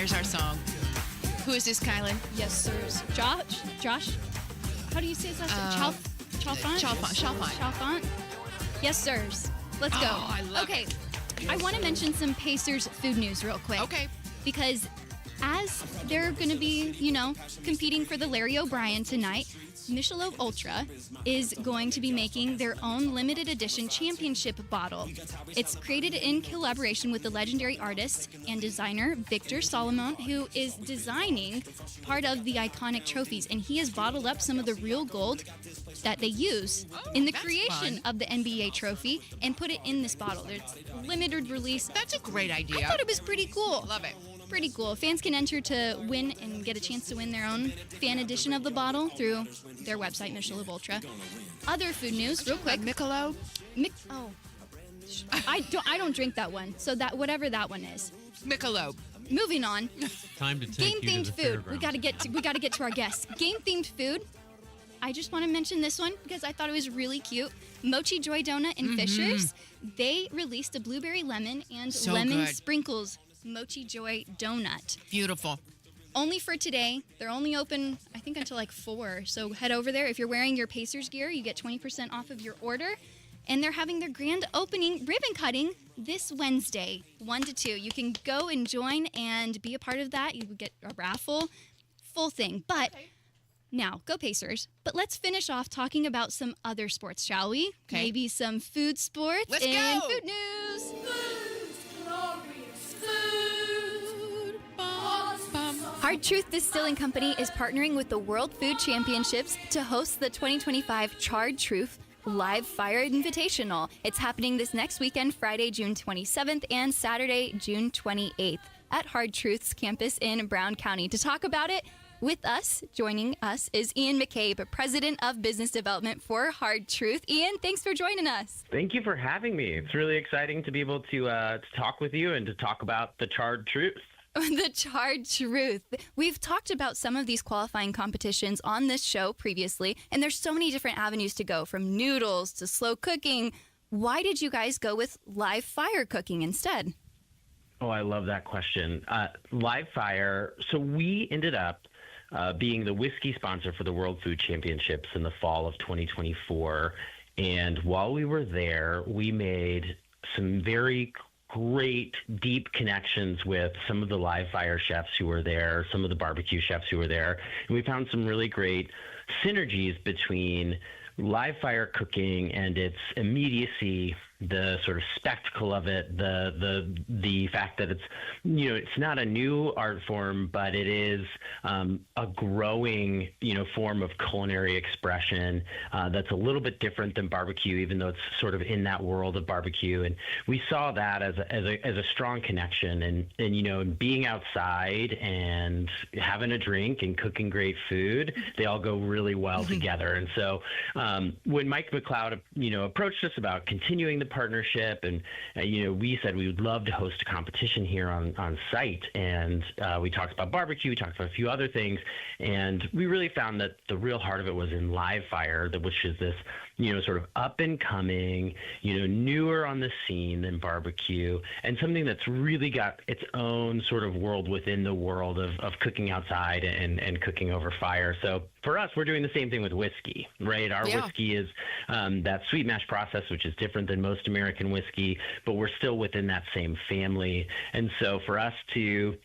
There's our song. Who is this, Kylan? Yes, sirs. Josh? How do you say his last name? Chalfant? Chalfant. Yes, sirs. Let's go. Oh, I love Okay. I want to mention some Pacers food news real quick. Okay. Because as they're going to be, competing for the Larry O'Brien tonight, Michelob Ultra is going to be making their own limited edition championship bottle. It's created in collaboration with the legendary artist and designer Victor Solomon, who is designing part of the iconic trophies, and he has bottled up some of the real gold that they use in the creation of the NBA trophy and put it in this bottle. It's limited release. That's a great idea. I thought it was pretty cool. Love it. Pretty cool. Fans can enter to win and get a chance to win their own fan edition of the bottle through their website, Michelob Ultra. Other food news, real quick. Michelob? I don't drink that one. So that whatever that one is. Michelob. Moving on. Time to take Game you themed to the food. fairgrounds. We gotta get to our guests. Game themed food. I just want to mention this one because I thought it was really cute. Mochi Joy Donut and Fishers. They released a blueberry lemon and So lemon good. sprinkles Mochi Joy Donut. Beautiful. Only for today. They're only open, I think, until like 4. So head over there. If you're wearing your Pacers gear, you get 20% off of your order. And they're having their grand opening ribbon cutting this Wednesday, 1 to 2. You can go and join and be a part of that. You get a raffle, full thing. But now, go Pacers. But let's finish off talking about some other sports, shall we? Okay. Maybe some food sports Let's and go. food news. Hard Truth Distilling Company is partnering with the World Food Championships to host the 2025 Charred Truth Live Fire Invitational. It's happening this next weekend, Friday, June 27th and Saturday, June 28th at Hard Truth's campus in Brown County. To talk about it with us, joining us is Ian McCabe, President of Business Development for Hard Truth. Ian, thanks for joining us. Thank you for having me. It's really exciting to be able to talk with you and to talk about the Charred Truth. The Charred Truth. We've talked about some of these qualifying competitions on this show previously, and there's so many different avenues to go, from noodles to slow cooking. Why did you guys go with live fire cooking instead? Oh, I love that question. Live fire. So we ended up being the whiskey sponsor for the World Food Championships in the fall of 2024. And while we were there, we made some very great deep connections with some of the live fire chefs who were there, some of the barbecue chefs who were there. And we found some really great synergies between live fire cooking and its immediacy, the sort of spectacle of it, the fact that it's, it's not a new art form, but it is a growing, form of culinary expression that's a little bit different than barbecue, even though it's sort of in that world of barbecue. And we saw that as a strong connection, and being outside and having a drink and cooking great food, they all go really well together. And so when Mike McLeod, approached us about continuing the partnership, and we said we would love to host a competition here on site, and we talked about barbecue, we talked about a few other things, and we really found that the real heart of it was in live fire, which is this sort of up and coming, newer on the scene than barbecue, and something that's really got its own sort of world within the world of cooking outside and cooking over fire. So for us, we're doing the same thing with whiskey, right? Our whiskey is that sweet mash process, which is different than most American whiskey, but we're still within that same family. And so for us to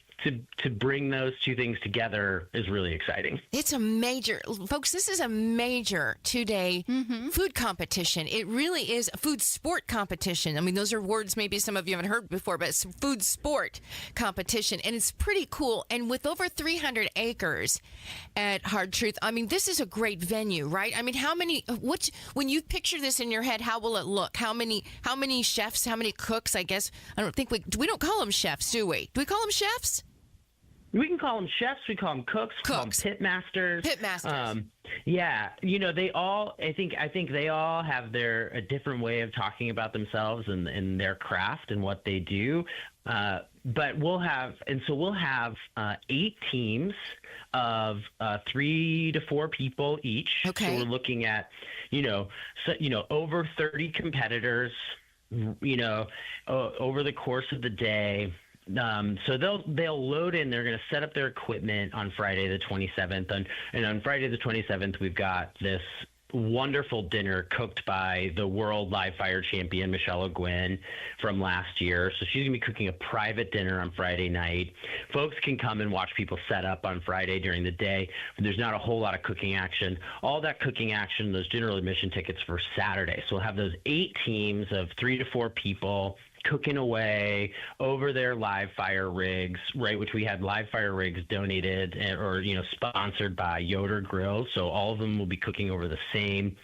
bring those two things together is really exciting. It's a major, folks, this is a major 2-day food competition. It really is a food sport competition. I mean, those are words maybe some of you haven't heard before, but it's a food sport competition, and it's pretty cool. And with over 300 acres at Hard Truth, I mean, this is a great venue, right? I mean, when you picture this in your head, how will it look? How many chefs, how many cooks, I guess? I don't think we don't call them chefs, do we? Do we call them chefs? We can call them chefs. We call them cooks. We call them pit masters. Pit masters. Yeah, they all. I think they all have a different way of talking about themselves and their craft and what they do. But we'll have 8 teams of 3 to 4 people each. Okay. So we're looking at over 30 competitors. Over the course of the day. So they'll load in. They're going to set up their equipment on Friday the 27th, and on Friday the 27th, we've got this wonderful dinner cooked by the world live fire champion Michelle O'Gwen from last year. So she's gonna be cooking a private dinner on Friday night. Folks can come and watch people set up on Friday during the day. There's not a whole lot of cooking action. All that cooking action, those general admission tickets for Saturday. So we'll have those 8 teams of 3 to 4 people cooking away over their live fire rigs, right, which we had live fire rigs donated or, sponsored by Yoder Grills. So all of them will be cooking over the same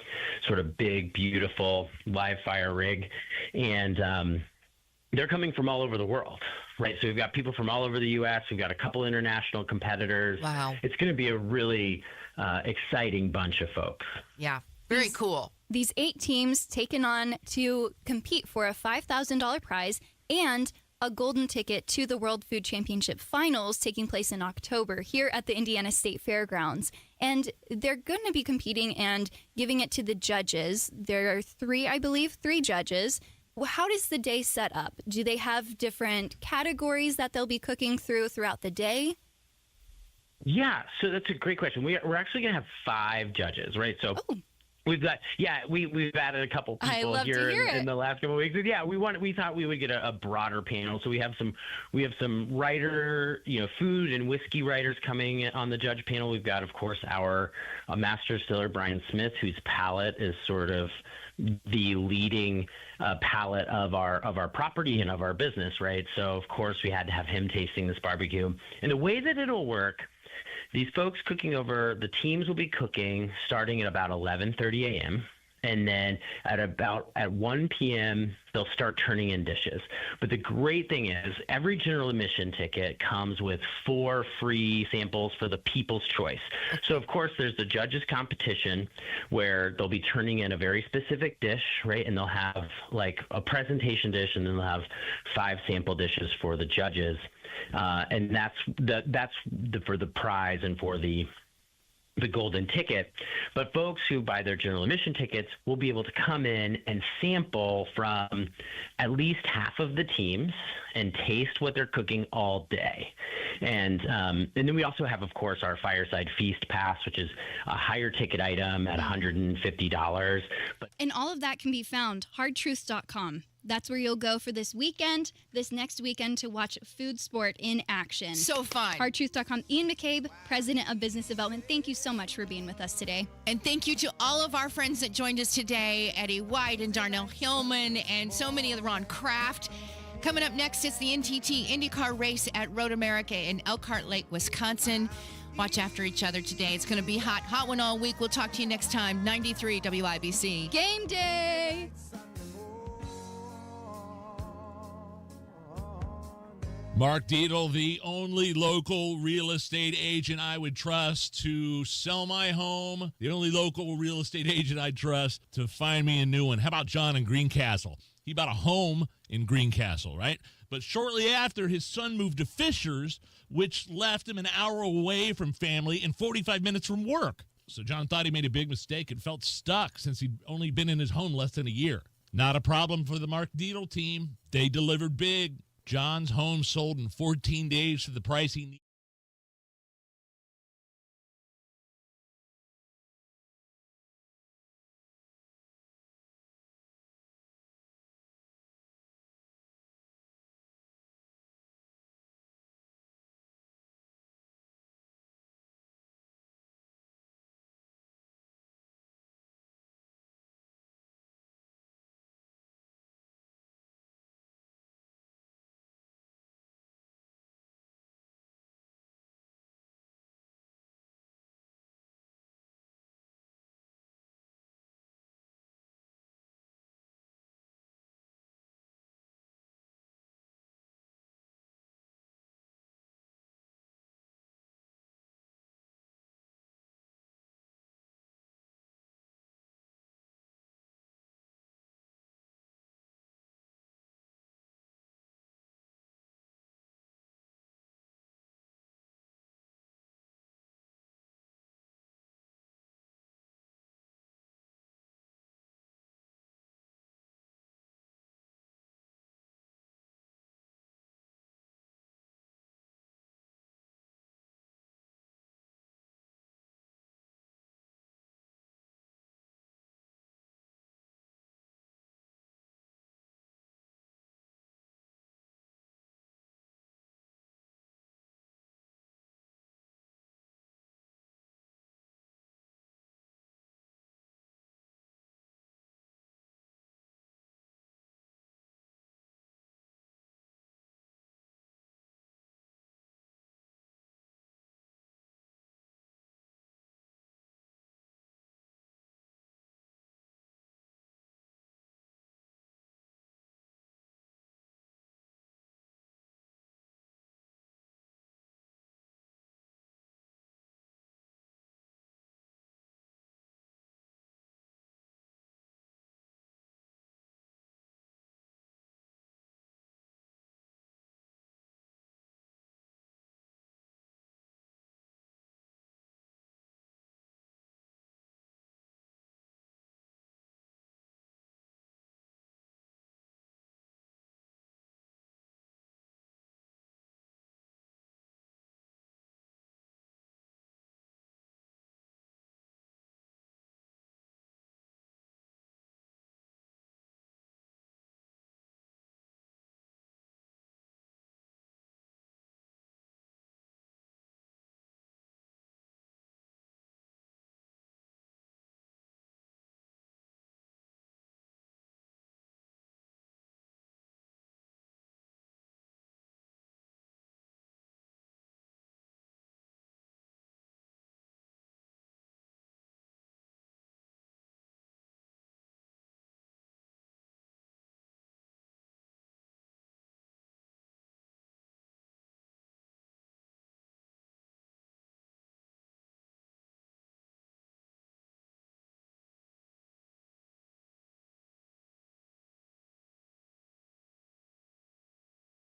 sort of big, beautiful live fire rig. And they're coming from all over the world, right? So we've got people from all over the U.S. We've got a couple international competitors. Wow. It's going to be a really exciting bunch of folks. Yeah, very cool. These 8 teams taken on to compete for a $5,000 prize and a golden ticket to the World Food Championship Finals taking place in October here at the Indiana State Fairgrounds. And they're going to be competing and giving it to the judges. There are 3 judges. How does the day set up? Do they have different categories that they'll be cooking throughout the day? Yeah, so that's a great question. We're actually going to have 5 judges, right? So we've got, we've added a couple people here in the last couple of weeks. Yeah, we thought we would get a broader panel. So we have some writer, food and whiskey writers coming on the judge panel. We've got, of course, our master distiller Brian Smith, whose palate is sort of the leading palate of our property and of our business, right? So of course we had to have him tasting this barbecue. And the way that it'll work, these folks cooking over, the teams will be cooking starting at about 11:30 a.m. And then at 1 p.m., they'll start turning in dishes. But the great thing is every general admission ticket comes with 4 free samples for the people's choice. So, of course, there's the judges competition where they'll be turning in a very specific dish, right? And they'll have like a presentation dish, and then they'll have 5 sample dishes for the judges. And that's for the prize and for the golden ticket. But folks who buy their general admission tickets will be able to come in and sample from at least half of the teams and taste what they're cooking all day. And then we also have, of course, our Fireside Feast Pass, which is a higher ticket item at $150. And all of that can be found hardtruths.com. That's where you'll go for this next weekend, to watch food sport in action. So fun. Hardtruth.com. Ian McCabe, President of Business Development, thank you so much for being with us today. And thank you to all of our friends that joined us today, Eddie White and Darnell Hillman, and so many of Ron Kraft. Coming up next, it's the NTT IndyCar race at Road America in Elkhart Lake, Wisconsin. Watch after each other today. It's going to be hot one all week. We'll talk to you next time. 93 WIBC. Game day! Mark Dietel, the only local real estate agent I would trust to sell my home, the only local real estate agent I'd trust to find me a new one. How about John in Greencastle? He bought a home in Greencastle, right? But shortly after, his son moved to Fishers, which left him an hour away from family and 45 minutes from work. So John thought he made a big mistake and felt stuck since he'd only been in his home less than a year. Not a problem for the Mark Dietel team. They delivered big. John's home sold in 14 days for the price he needed.